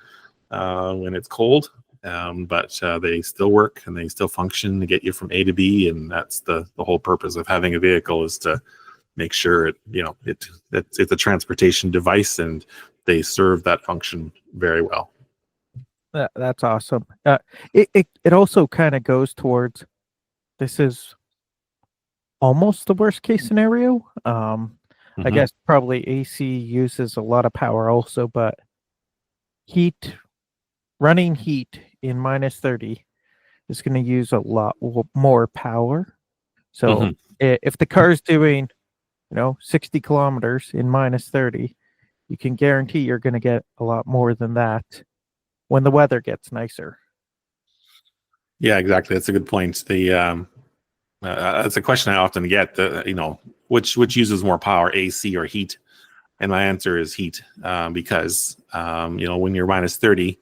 B: when it's cold. But they still work and they still function to get you from A to B. And that's the whole purpose of having a vehicle, is to make sure it's a transportation device and they serve that function very well.
A: That's awesome. It also kind of goes towards this is almost the worst case scenario. I
B: Mhm.
A: guess probably AC uses a lot of power also, but heat, running heat in minus 30 is going to use a lot more power. So
B: Mhm.
A: if the car is doing, 60 kilometers in minus 30, you can guarantee you're going to get a lot more than that when the weather gets nicer.
B: Yeah, exactly. That's a good point. That's a question I often get. Which uses more power, AC or heat? And my answer is heat, because when you're minus 30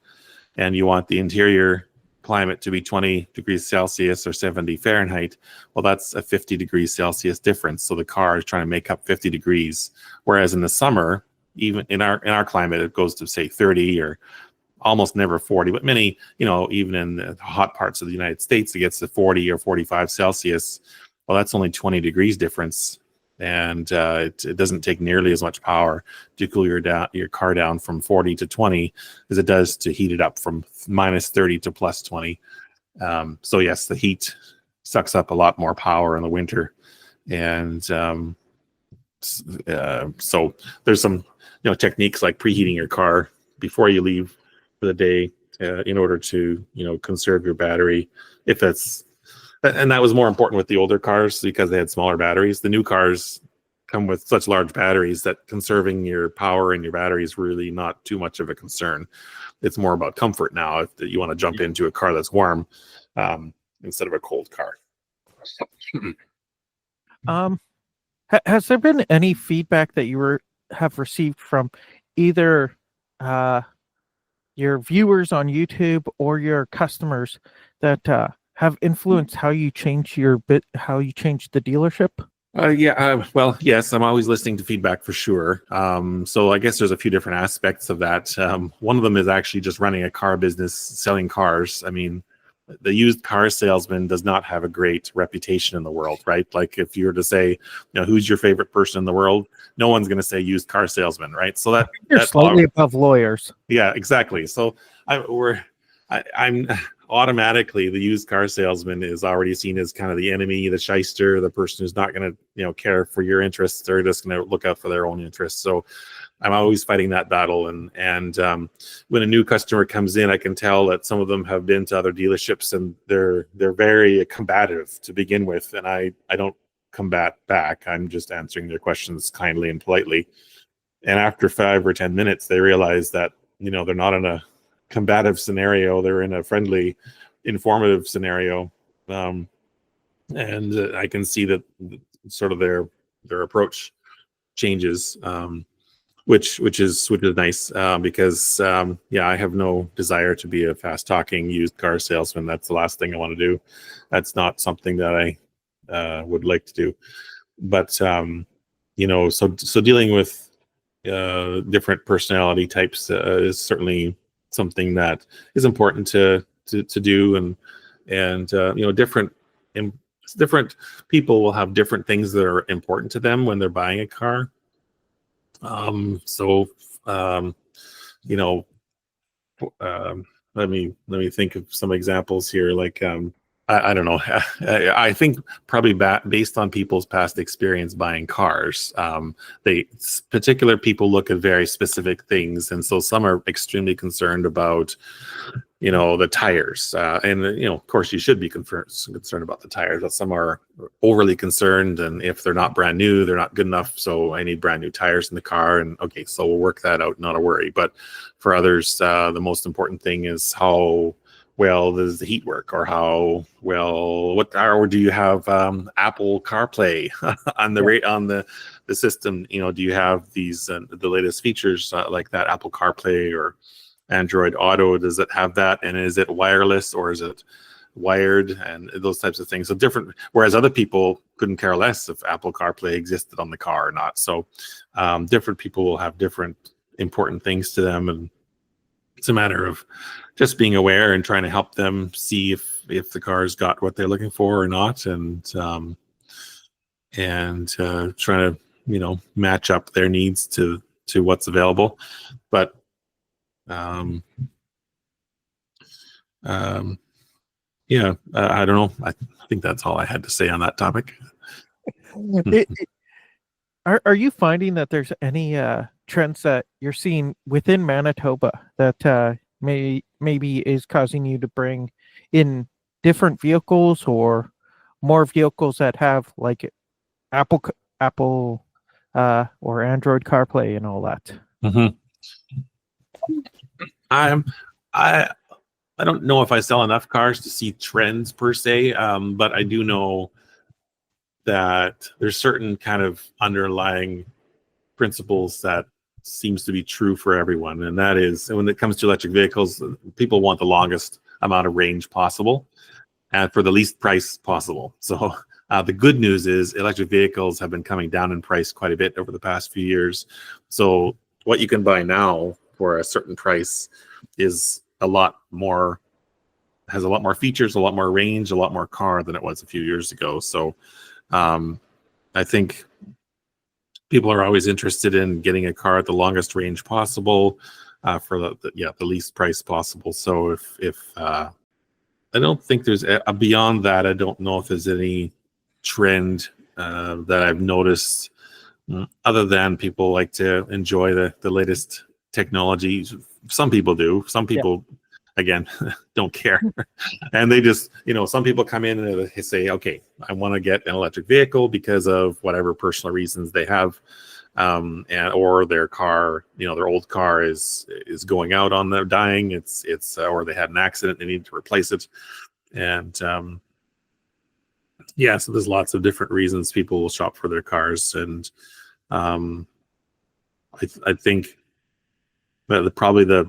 B: and you want the interior climate to be 20 degrees Celsius or 70 Fahrenheit, well, that's a 50 degrees Celsius difference. So the car is trying to make up 50 degrees. Whereas in the summer, even in our climate, it goes to say 30 or almost never 40, but many, even in the hot parts of the United States, it gets to 40 or 45 Celsius. Well, that's only 20 degrees difference. And it doesn't take nearly as much power to cool your car down from 40 to 20 as it does to heat it up from minus 30 to plus 20. So yes, the heat sucks up a lot more power in the winter. And so there's some techniques like preheating your car before you leave for the day, in order to conserve your battery. If that's And that was more important with the older cars because they had smaller batteries. The new cars come with such large batteries that conserving your power and your battery is really not too much of a concern. It's more about comfort now if you want to jump into a car that's warm, instead of a cold car.
A: Um, has there been any feedback that have received from either uh, your viewers on YouTube or your customers that have influenced how you change how you change the dealership?
B: Yeah, well, yes, I'm always listening to feedback for sure. So I guess there's a few different aspects of that. One of them is actually just running a car business, selling cars. I mean, the used car salesman does not have a great reputation in the world, right? Like if you were to say, who's your favorite person in the world, no one's going to say used car salesman, right? So
A: You're slightly above lawyers.
B: yeah, exactly. So I'm automatically, the used car salesman is already seen as kind of the enemy, the shyster, the person who's not going to care for your interests. They're just going to look out for their own interests. So I'm always fighting that battle. And when a new customer comes in, I can tell that some of them have been to other dealerships and they're very combative to begin with. And I don't combat back. I'm just answering their questions kindly and politely. And after 5 or 10 minutes, they realize that they're not in a combative scenario; they're in a friendly, informative scenario. And I can see that sort of their approach changes, which is nice, because yeah, I have no desire to be a fast talking used car salesman. That's the last thing I want to do. That's not something that I would like to do. But so dealing with different personality types is certainly something that is important to do. And different people will have different things that are important to them when they're buying a car. So you know let me think of some examples here. Like, I don't know. I think probably based on people's past experience buying cars, particular people look at very specific things, and so some are extremely concerned about the tires, and of course you should be concerned about the tires, but some are overly concerned, and if they're not brand new, they're not good enough, so I need brand new tires in the car. And okay, so we'll work that out, not a worry. But for others, the most important thing is how well does the heat work, or how well, or do you have Apple CarPlay on the rate on the system? Do you have these the latest features, like that Apple CarPlay or Android Auto? Does it have that? And is it wireless or is it wired? And those types of things. So different, whereas other people couldn't care less if Apple CarPlay existed on the car or not. So different people will have different important things to them. And it's a matter of just being aware and trying to help them see if the car's got what they're looking for or not. And trying to, match up their needs to what's available. But um, Yeah, I don't know. I think that's all I had to say on that topic.
A: Are you finding that there's any trends that you're seeing within Manitoba that maybe is causing you to bring in different vehicles or more vehicles that have like Apple or Android CarPlay and all that?
B: Mm-hmm. I'm I I don't know if I sell enough cars to see trends per se, but I do know that there's certain kind of underlying principles that seems to be true for everyone, and that is when it comes to electric vehicles, people want the longest amount of range possible and for the least price possible. So the good news is electric vehicles have been coming down in price quite a bit over the past few years. So what you can buy now for a certain price is a lot more, has a lot more features, a lot more range, a lot more car than it was a few years ago. So I think people are always interested in getting a car at the longest range possible for the least price possible. So if I don't think there's beyond that, I don't know if there's any trend that I've noticed other than people like to enjoy the latest technology. Some people do. Some people, again, don't care. And they just, some people come in and they say, okay, I want to get an electric vehicle because of whatever personal reasons they have. Or their car, their old car is going out on them, dying. It's or they had an accident, they need to replace it. And so there's lots of different reasons people will shop for their cars. And I think that probably the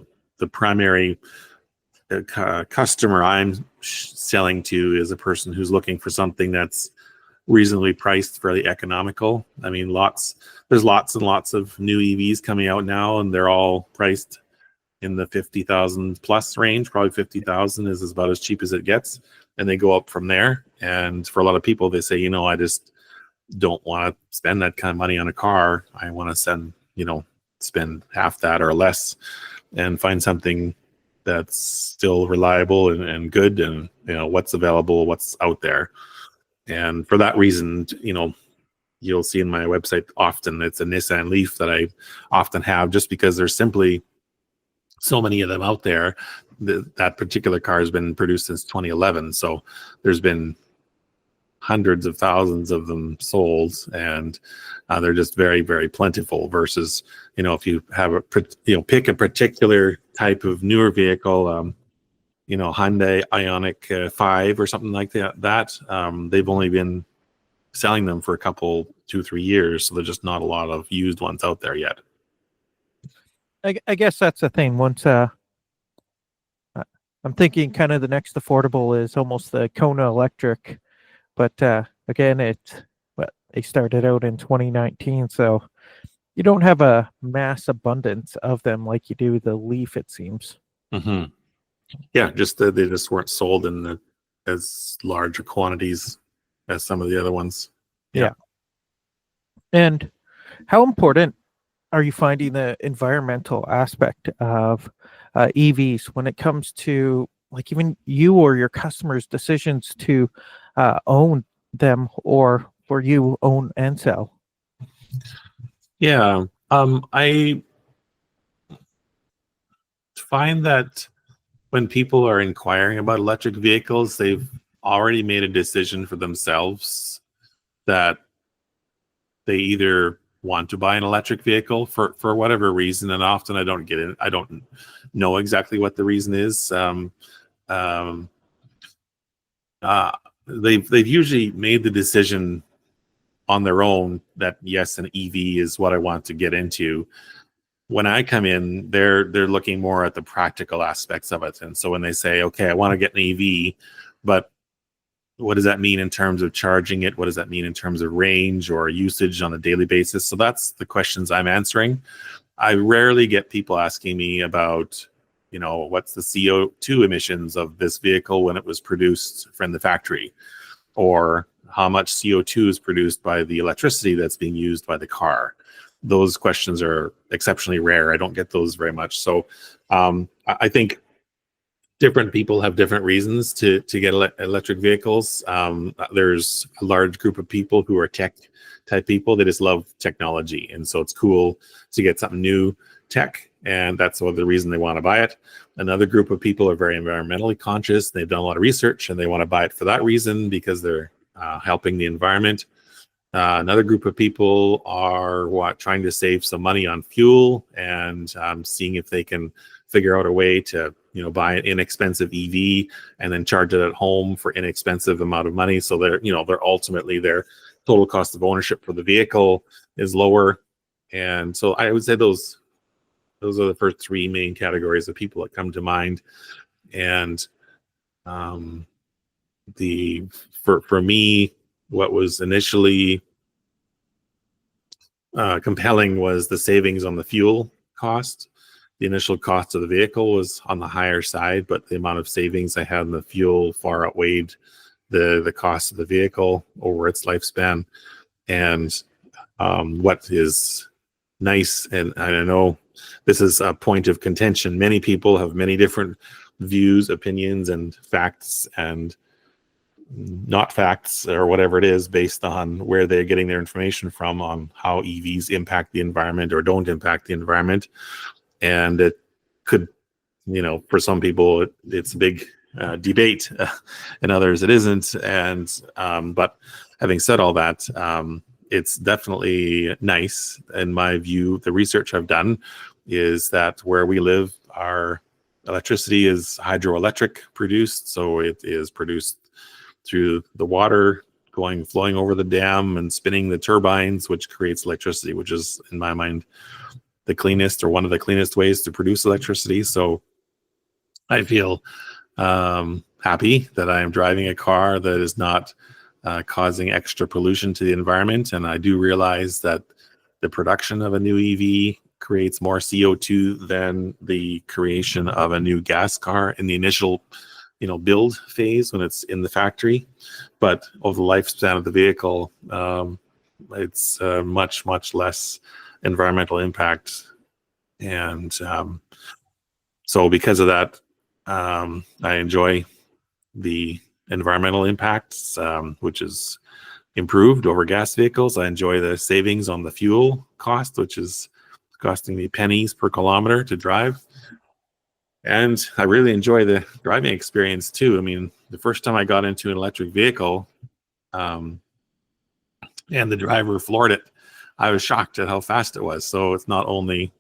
B: primary customer I'm selling to is a person who's looking for something that's reasonably priced, fairly economical. I mean, there's lots and lots of new EVs coming out now, and they're all priced in the 50,000 plus range. Probably 50,000 is about as cheap as it gets, and they go up from there. And for a lot of people, they say, I just don't want to spend that kind of money on a car. I want to spend half that or less and find something that's still reliable and good, and what's available, what's out there. And for that reason, you'll see in my website often it's a Nissan Leaf that I often have, just because there's simply so many of them out there. That particular car has been produced since 2011, so there's been hundreds of thousands of them sold, and they're just very, very plentiful. Versus, if you have pick a particular type of newer vehicle, Hyundai Ioniq 5 or something like that. They've only been selling them for a couple, 2-3 years, so there's just not a lot of used ones out there yet.
A: I guess that's the thing. Once I'm thinking kind of the next affordable is almost the Kona Electric, but again, they started out in 2019, so you don't have a mass abundance of them like you do the Leaf, it seems.
B: Mm-hmm. Yeah, just they just weren't sold in as large quantities as some of the other ones.
A: Yeah. And how important are you finding the environmental aspect of EVs when it comes to like even you or your customers' decisions to own them or for you own and sell?
B: Yeah, I find that when people are inquiring about electric vehicles, they've already made a decision for themselves that they either want to buy an electric vehicle for whatever reason, and often I don't know exactly what the reason is. They've usually made the decision on their own that yes, an EV is what I want to get into. When I come in, they're looking more at the practical aspects of it. And so when they say, okay, I want to get an EV, but what does that mean in terms of charging it? What does that mean in terms of range or usage on a daily basis? So that's the questions I'm answering. I rarely get people asking me about, what's the CO2 emissions of this vehicle when it was produced from the factory, or how much CO2 is produced by the electricity that's being used by the car. Those questions are exceptionally rare. I don't get those very much. So I think different people have different reasons to get electric vehicles. There's a large group of people who are tech type people. They just love technology, and so it's cool to get something new tech, and that's the reason they want to buy it. Another group of people are very environmentally conscious. They've done a lot of research, and they want to buy it for that reason because they're helping the environment. Another group of people are trying to save some money on fuel and seeing if they can figure out a way to buy an inexpensive EV and then charge it at home for inexpensive amount of money. So they're ultimately their total cost of ownership for the vehicle is lower. And so I would say those are the first three main categories of people that come to mind. And for me, what was initially compelling was the savings on the fuel cost. The initial cost of the vehicle was on the higher side, but the amount of savings I had in the fuel far outweighed the cost of the vehicle over its lifespan. And what is nice, and I know this is a point of contention, many people have many different views, opinions, and facts and not facts or whatever it is based on where they're getting their information from on how EVs impact the environment or don't impact the environment. And it could, for some people it's a big debate, and others it isn't. And but having said all that, it's definitely nice. In my view, the research I've done is that where we live, our electricity is hydroelectric produced, so it is produced through the water flowing over the dam and spinning the turbines, which creates electricity, which is, in my mind, the cleanest or one of the cleanest ways to produce electricity. So I feel happy that I am driving a car that is not causing extra pollution to the environment. And I do realize that the production of a new EV creates more CO2 than the creation of a new gas car in the initial build phase when it's in the factory. But over the lifespan of the vehicle, it's much less environmental impact. And so because of that, I enjoy the environmental impacts, which is improved over gas vehicles. I enjoy the savings on the fuel cost, which is costing me pennies per kilometer to drive. And I really enjoy the driving experience too. I mean, the first time I got into an electric vehicle, and the driver floored it, I was shocked at how fast it was. So it's not only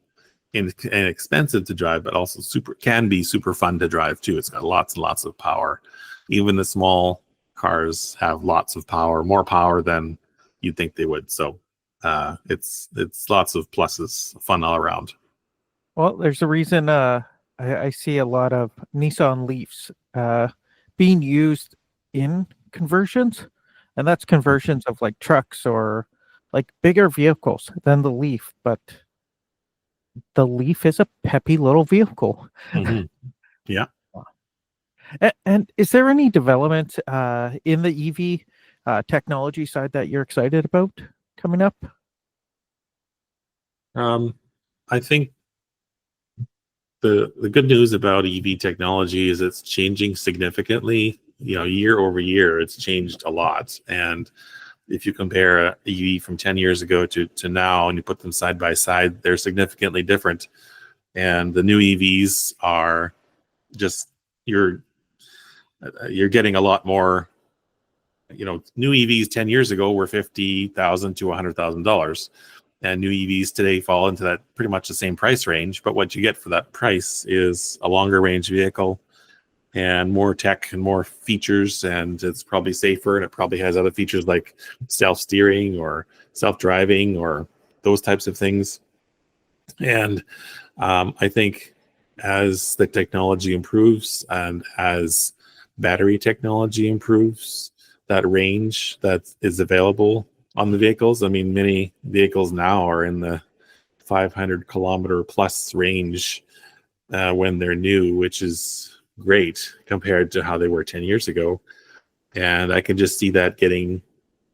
B: inexpensive to drive, but also can be super fun to drive too. It's got lots and lots of power. Even the small cars have lots of power, more power than you'd think they would. So it's lots of pluses, fun all around.
A: Well, there's a reason I see a lot of Nissan Leafs being used in conversions, and that's conversions of like trucks or like bigger vehicles than the Leaf, but the Leaf is a peppy little vehicle.
B: Mm-hmm. Yeah.
A: And is there any development in the EV technology side that you're excited about coming up?
B: I think the good news about EV technology is it's changing significantly. Year over year, it's changed a lot. And if you compare a EV from 10 years ago to now, and you put them side by side, they're significantly different. And the new EVs are just, you're getting a lot more. New EVs 10 years ago were $50,000 to $100,000. And new EVs today fall into that pretty much the same price range. But what you get for that price is a longer range vehicle and more tech and more features. And it's probably safer. And it probably has other features like self-steering or self-driving or those types of things. And I think as the technology improves and as battery technology improves, that range that is available on the vehicles. I mean, many vehicles now are in the 500 kilometer plus range when they're new, which is great compared to how they were 10 years ago. And I can just see that getting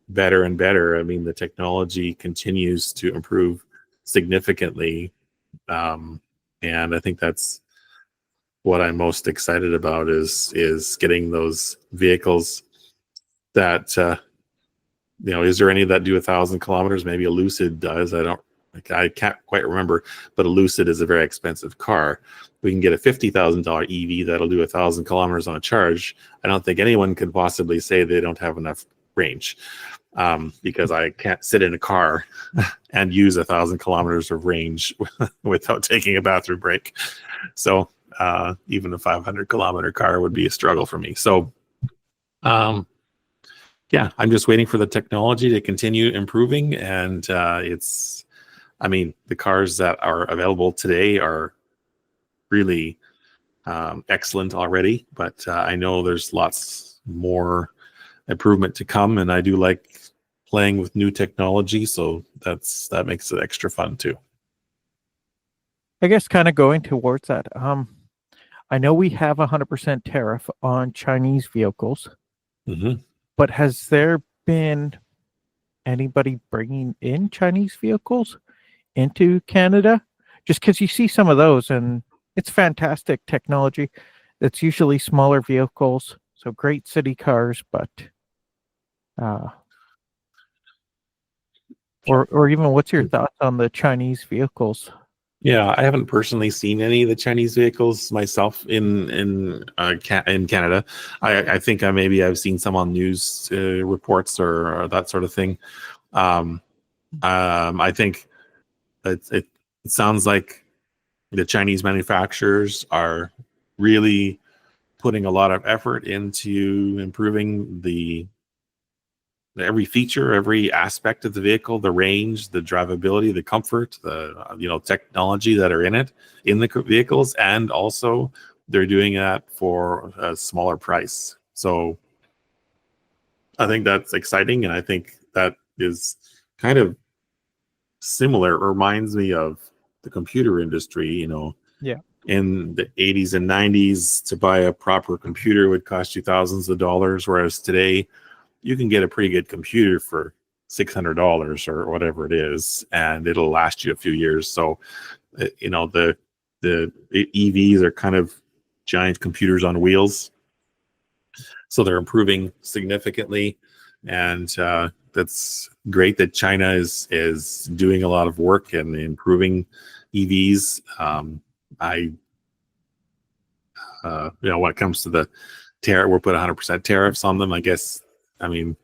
B: better and better. I mean, the technology continues to improve significantly. And I think that's what I'm most excited about is getting those vehicles that is there any that do 1,000 kilometers? Maybe a Lucid does. I can't quite remember, but a Lucid is a very expensive car. We can get a $50,000 EV that'll do 1,000 kilometers on a charge. I don't think anyone could possibly say they don't have enough range, because I can't sit in a car and use 1,000 kilometers of range without taking a bathroom break. So even a 500-kilometer car would be a struggle for me. So yeah, I'm just waiting for the technology to continue improving. And the cars that are available today are really excellent already, but I know there's lots more improvement to come, and I do like playing with new technology, so that makes it extra fun too.
A: I guess kind of going towards that. I know we have 100% tariff on Chinese vehicles, but has there been anybody bringing in Chinese vehicles into Canada? Just because you see some of those, and it's fantastic technology. It's usually smaller vehicles, so great city cars, but or even what's your thoughts on the Chinese vehicles?
B: Yeah, I haven't personally seen any of the Chinese vehicles myself in Canada. I think I've seen some on news reports or that sort of thing. I think it sounds like the Chinese manufacturers are really putting a lot of effort into improving every feature, every aspect of the vehicle, the range, the drivability, the comfort, the technology that are in the vehicles, and also they're doing that for a smaller price. So I think that's exciting, and I think that is kind of similar, or reminds me of the computer industry.
A: Yeah.
B: In the 80s and 90s, to buy a proper computer would cost you thousands of dollars, whereas today you can get a pretty good computer for $600 or whatever it is, and it'll last you a few years. So, the EVs are kind of giant computers on wheels. So they're improving significantly, and that's great that China is doing a lot of work and improving EVs. When it comes to the tariff, we'll put 100% tariffs on them. I guess. I don't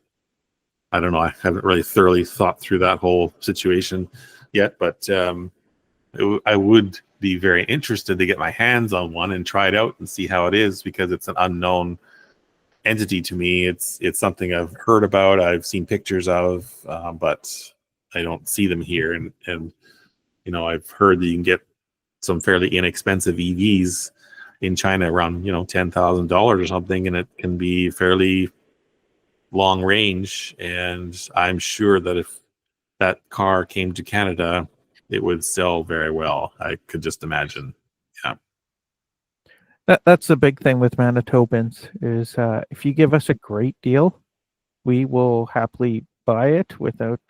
B: know. I haven't really thoroughly thought through that whole situation yet, but I would be very interested to get my hands on one and try it out and see how it is, because it's an unknown entity to me. It's something I've heard about, I've seen pictures of, but I don't see them here. And I've heard that you can get some fairly inexpensive EVs in China around $10,000 or something, and it can be fairly long range. And I'm sure that if that car came to Canada, it would sell very well. I could just imagine. Yeah.
A: That's the big thing with Manitobans is if you give us a great deal, we will happily buy it without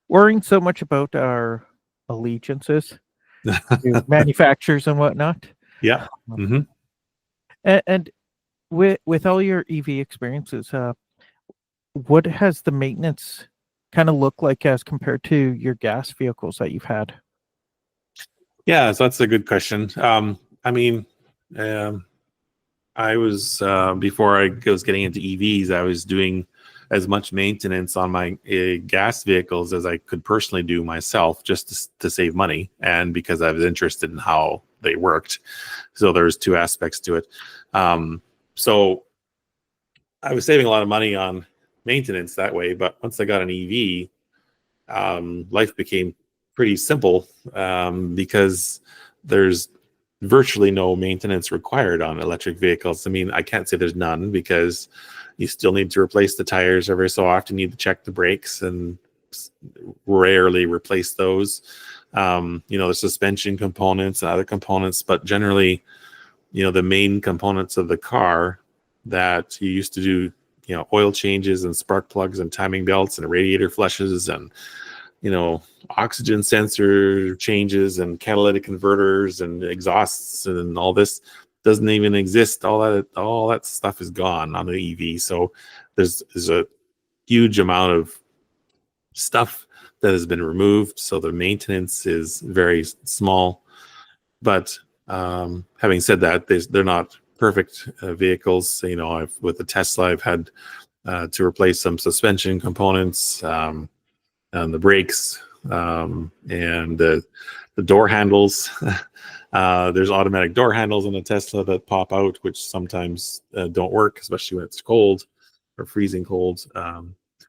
A: worrying so much about our allegiances to manufacturers and whatnot.
B: Yeah.
A: And with all your EV experiences, what has the maintenance kind of look like as compared to your gas vehicles that you've had?
B: Yeah, so that's a good question. I was before I was getting into EVs, I was doing as much maintenance on my gas vehicles as I could personally do myself, just to save money, and because I was interested in how they worked. So there's two aspects to it. So I was saving a lot of money on maintenance that way, but once I got an EV, life became pretty simple, because there's virtually no maintenance required on electric vehicles. I can't say there's none, because you still need to replace the tires every so often. You need to check the brakes and rarely replace those. The suspension components and other components, but generally, the main components of the car that you used to do, oil changes and spark plugs and timing belts and radiator flushes and, oxygen sensor changes and catalytic converters and exhausts and all this doesn't even exist. All that stuff is gone on the EV. So there's a huge amount of stuff that has been removed. So the maintenance is very small. But having said that, they're not perfect vehicles. You know, with the Tesla, I've had to replace some suspension components, and the brakes, and the door handles. There's automatic door handles in a Tesla that pop out, which sometimes don't work, especially when it's cold or freezing cold.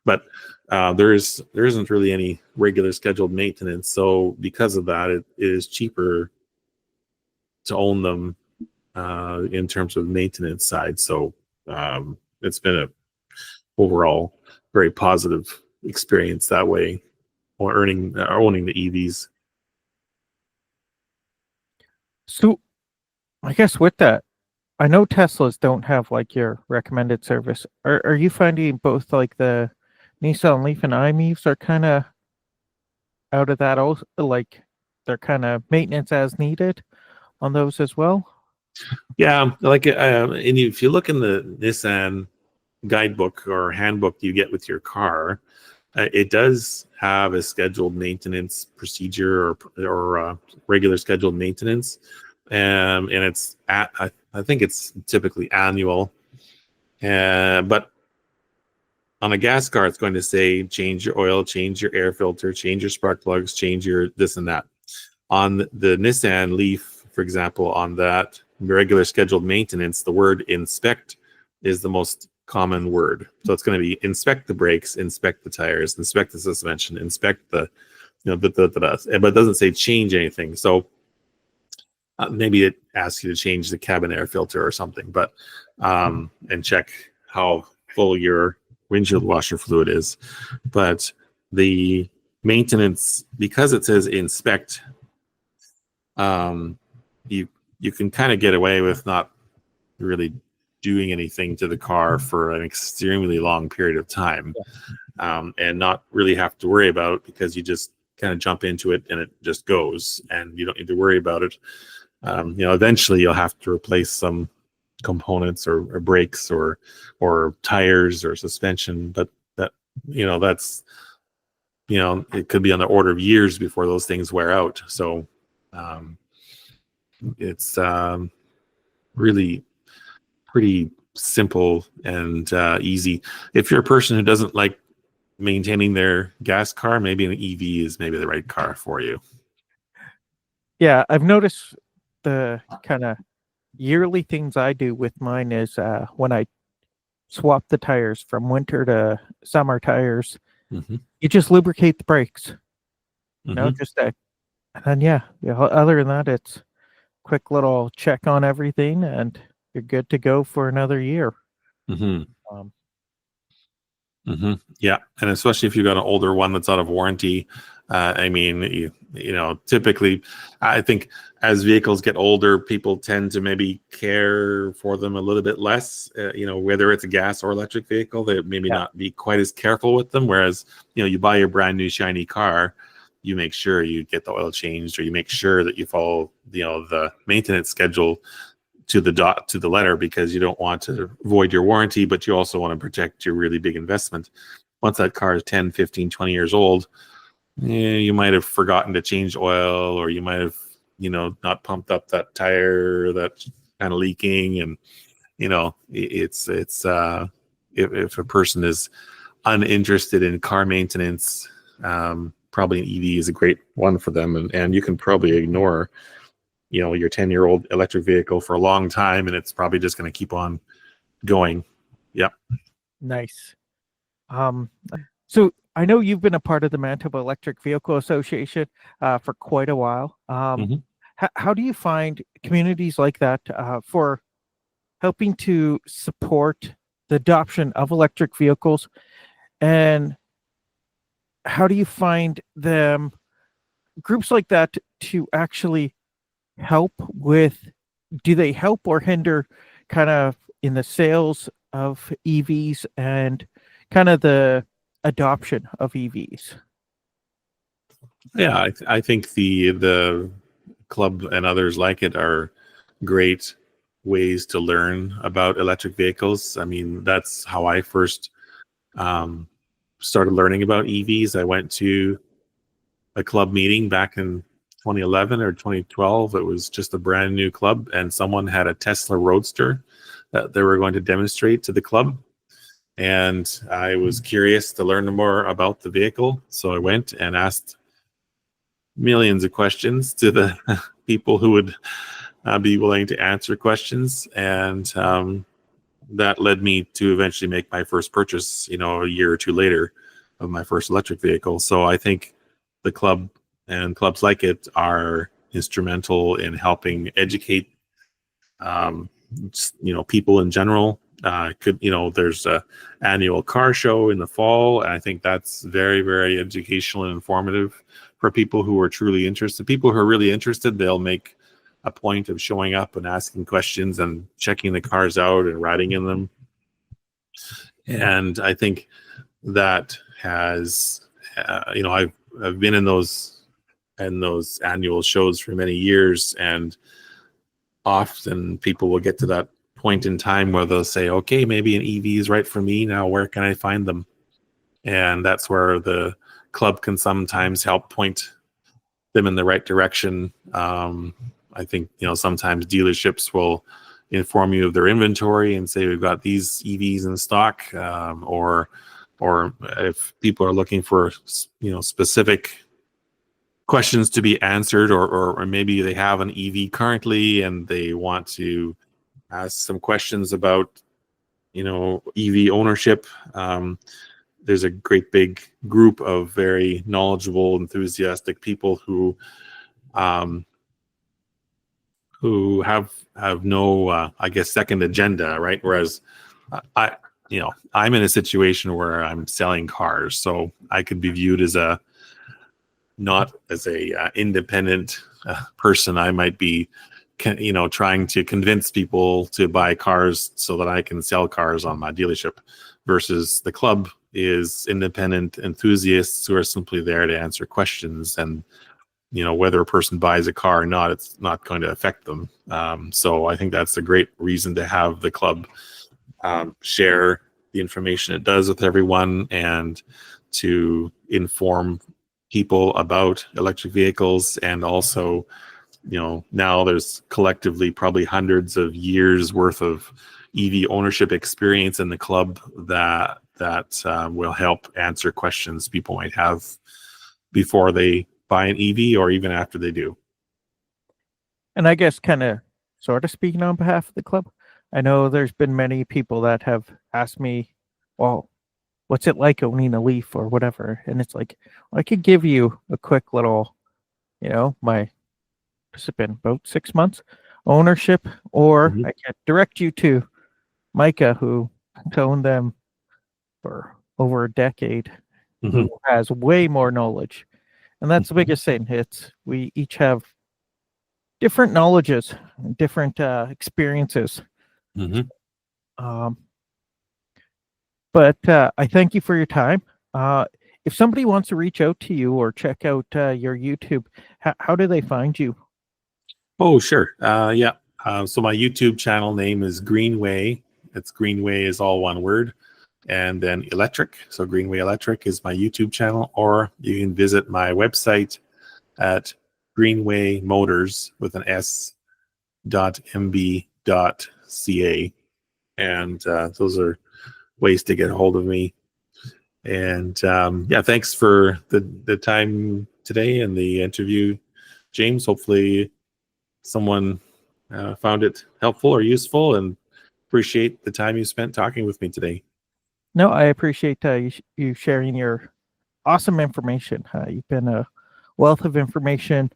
B: But there isn't really any regular scheduled maintenance. So because of that, it is cheaper to own them in terms of maintenance side. So it's been a overall very positive experience that way, or owning the EVs.
A: So I guess with that, I know Teslas don't have like your recommended service. Are you finding both like the Nissan Leaf and iMeves are kind of out of that also, like they're kind of maintenance as needed on those as well?
B: Yeah, like and if you look in the Nissan guidebook or handbook you get with your car, it does have a scheduled maintenance procedure or regular scheduled maintenance, and it's I think it's typically annual. But on a gas car, it's going to say change your oil, change your air filter, change your spark plugs, change your this and that. On the Nissan Leaf, for example, on that regular scheduled maintenance, the word inspect is the most common word. So it's going to be inspect the brakes, inspect the tires, inspect the suspension, inspect the, but it doesn't say change anything. So maybe it asks you to change the cabin air filter or something, but and check how full your windshield washer fluid is. But the maintenance, because it says inspect, you can kind of get away with not really doing anything to the car for an extremely long period of time, and not really have to worry about it, because you just kind of jump into it and it just goes, and you don't need to worry about it. Eventually you'll have to replace some components or brakes or tires or suspension, but that's it could be on the order of years before those things wear out. So it's really pretty simple and easy. If you're a person who doesn't like maintaining their gas car, maybe an EV is maybe the right car for you.
A: Yeah, I've noticed the kind of yearly things I do with mine is when I swap the tires from winter to summer tires, you just lubricate the brakes. Just and then other than that, it's quick little check on everything and you're good to go for another year.
B: Yeah, and especially if you've got an older one that's out of warranty. Typically, I think as vehicles get older, people tend to maybe care for them a little bit less. Whether it's a gas or electric vehicle, they maybe not be quite as careful with them. Whereas, you buy your brand new shiny car, you make sure you get the oil changed, or you make sure that you follow, the maintenance schedule to the letter, because you don't want to void your warranty, but you also want to protect your really big investment. Once that car is 10, 15, 20 years old, you might have forgotten to change oil, or you might have, not pumped up that tire that's kind of leaking. And, it's if a person is uninterested in car maintenance, probably an EV is a great one for them. And you can probably ignore your 10-year-old electric vehicle for a long time, and it's probably just going to keep on going. Yep.
A: Nice. So I know you've been a part of the Manitoba Electric Vehicle Association for quite a while. How do you find communities like that for helping to support the adoption of electric vehicles? And how do you find them, groups like that, to actually help with, do they help or hinder kind of in the sales of EVs and kind of the adoption of EVs?
B: Yeah, I think the club and others like it are great ways to learn about electric vehicles. I mean, that's how I first um, started learning about EVs. I went to a club meeting back in 2011 or 2012. It was just a brand new club, and someone had a Tesla Roadster that they were going to demonstrate to the club. And I was curious to learn more about the vehicle. So I went and asked millions of questions to the people who would be willing to answer questions. And that led me to eventually make my first purchase, a year or two later of my first electric vehicle. So I think the club and clubs like it are instrumental in helping educate, people in general. There's a annual car show in the fall, and I think that's very, very educational and informative for people who are truly interested. People who are really interested, they'll make a point of showing up and asking questions and checking the cars out and riding in them. And I think that has, I've been in those annual shows for many years, and often people will get to that point in time where they'll say, okay, maybe an EV is right for me now. Where can I find them? And that's where the club can sometimes help point them in the right direction. I think, sometimes dealerships will inform you of their inventory and say, we've got these EVs in stock, or if people are looking for, specific questions to be answered, or maybe they have an EV currently and they want to ask some questions about, EV ownership. There's a great big group of very knowledgeable, enthusiastic people um, who have no, I guess, second agenda, right? Whereas I'm in a situation where I'm selling cars, so I could be viewed as not as a independent person. I might be, trying to convince people to buy cars so that I can sell cars on my dealership, versus the club is independent enthusiasts who are simply there to answer questions. And whether a person buys a car or not, it's not going to affect them. So I think that's a great reason to have the club share the information it does with everyone, and to inform people about electric vehicles. And also, now there's collectively probably hundreds of years worth of EV ownership experience in the club that will help answer questions people might have before they buy an EV, or even after they do.
A: And I guess kind of sort of speaking on behalf of the club, I know there's been many people that have asked me, well, what's it like owning a Leaf or whatever? And it's like, well, I could give you a quick little, my, it's been about 6 months ownership, or
B: Mhm.
A: I can direct you to Micah, who owned them for over a decade, who
B: Mhm.
A: has way more knowledge. And that's the biggest thing. It's we each have different knowledges, different experiences.
B: Mhm.
A: Um, but I thank you for your time. Uh, if somebody wants to reach out to you or check out your YouTube, how do they find you?
B: Oh, sure. Yeah. So my YouTube channel name is Greenway. It's Greenway is all one word, and then Electric. So Greenway Electric is my YouTube channel, or you can visit my website at Greenway Motors with an S .mb.ca, and those are ways to get a hold of me. And yeah, thanks for the time today and the interview, James. Hopefully someone found it helpful or useful, and appreciate the time you spent talking with me today.
A: No, I appreciate you sharing your awesome information. You've been a wealth of information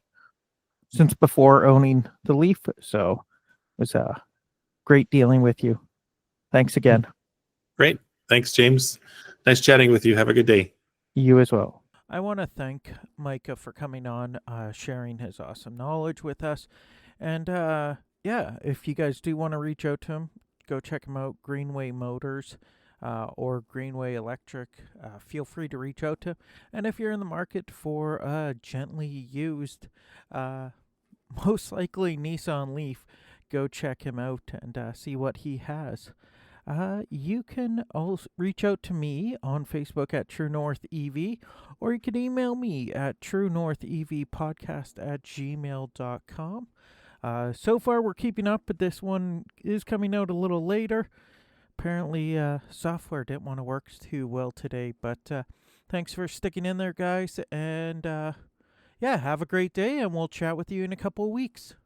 A: since before owning the Leaf. So it was great dealing with you. Thanks again.
B: Great. Thanks, James. Nice chatting with you. Have a good day.
A: You as well. I want to thank Micah for coming on, sharing his awesome knowledge with us. And yeah, if you guys do want to reach out to him, go check him out, Greenway Motors. or Greenway Electric, feel free to reach out to. And if you're in the market for a gently used, most likely Nissan Leaf, go check him out and see what he has. You can also reach out to me on Facebook at True North EV, or you can email me at truenorthevpodcast@gmail.com. So far, we're keeping up, but this one is coming out a little later. Apparently, software didn't want to work too well today, but thanks for sticking in there, guys. And yeah, have a great day, and we'll chat with you in a couple of weeks.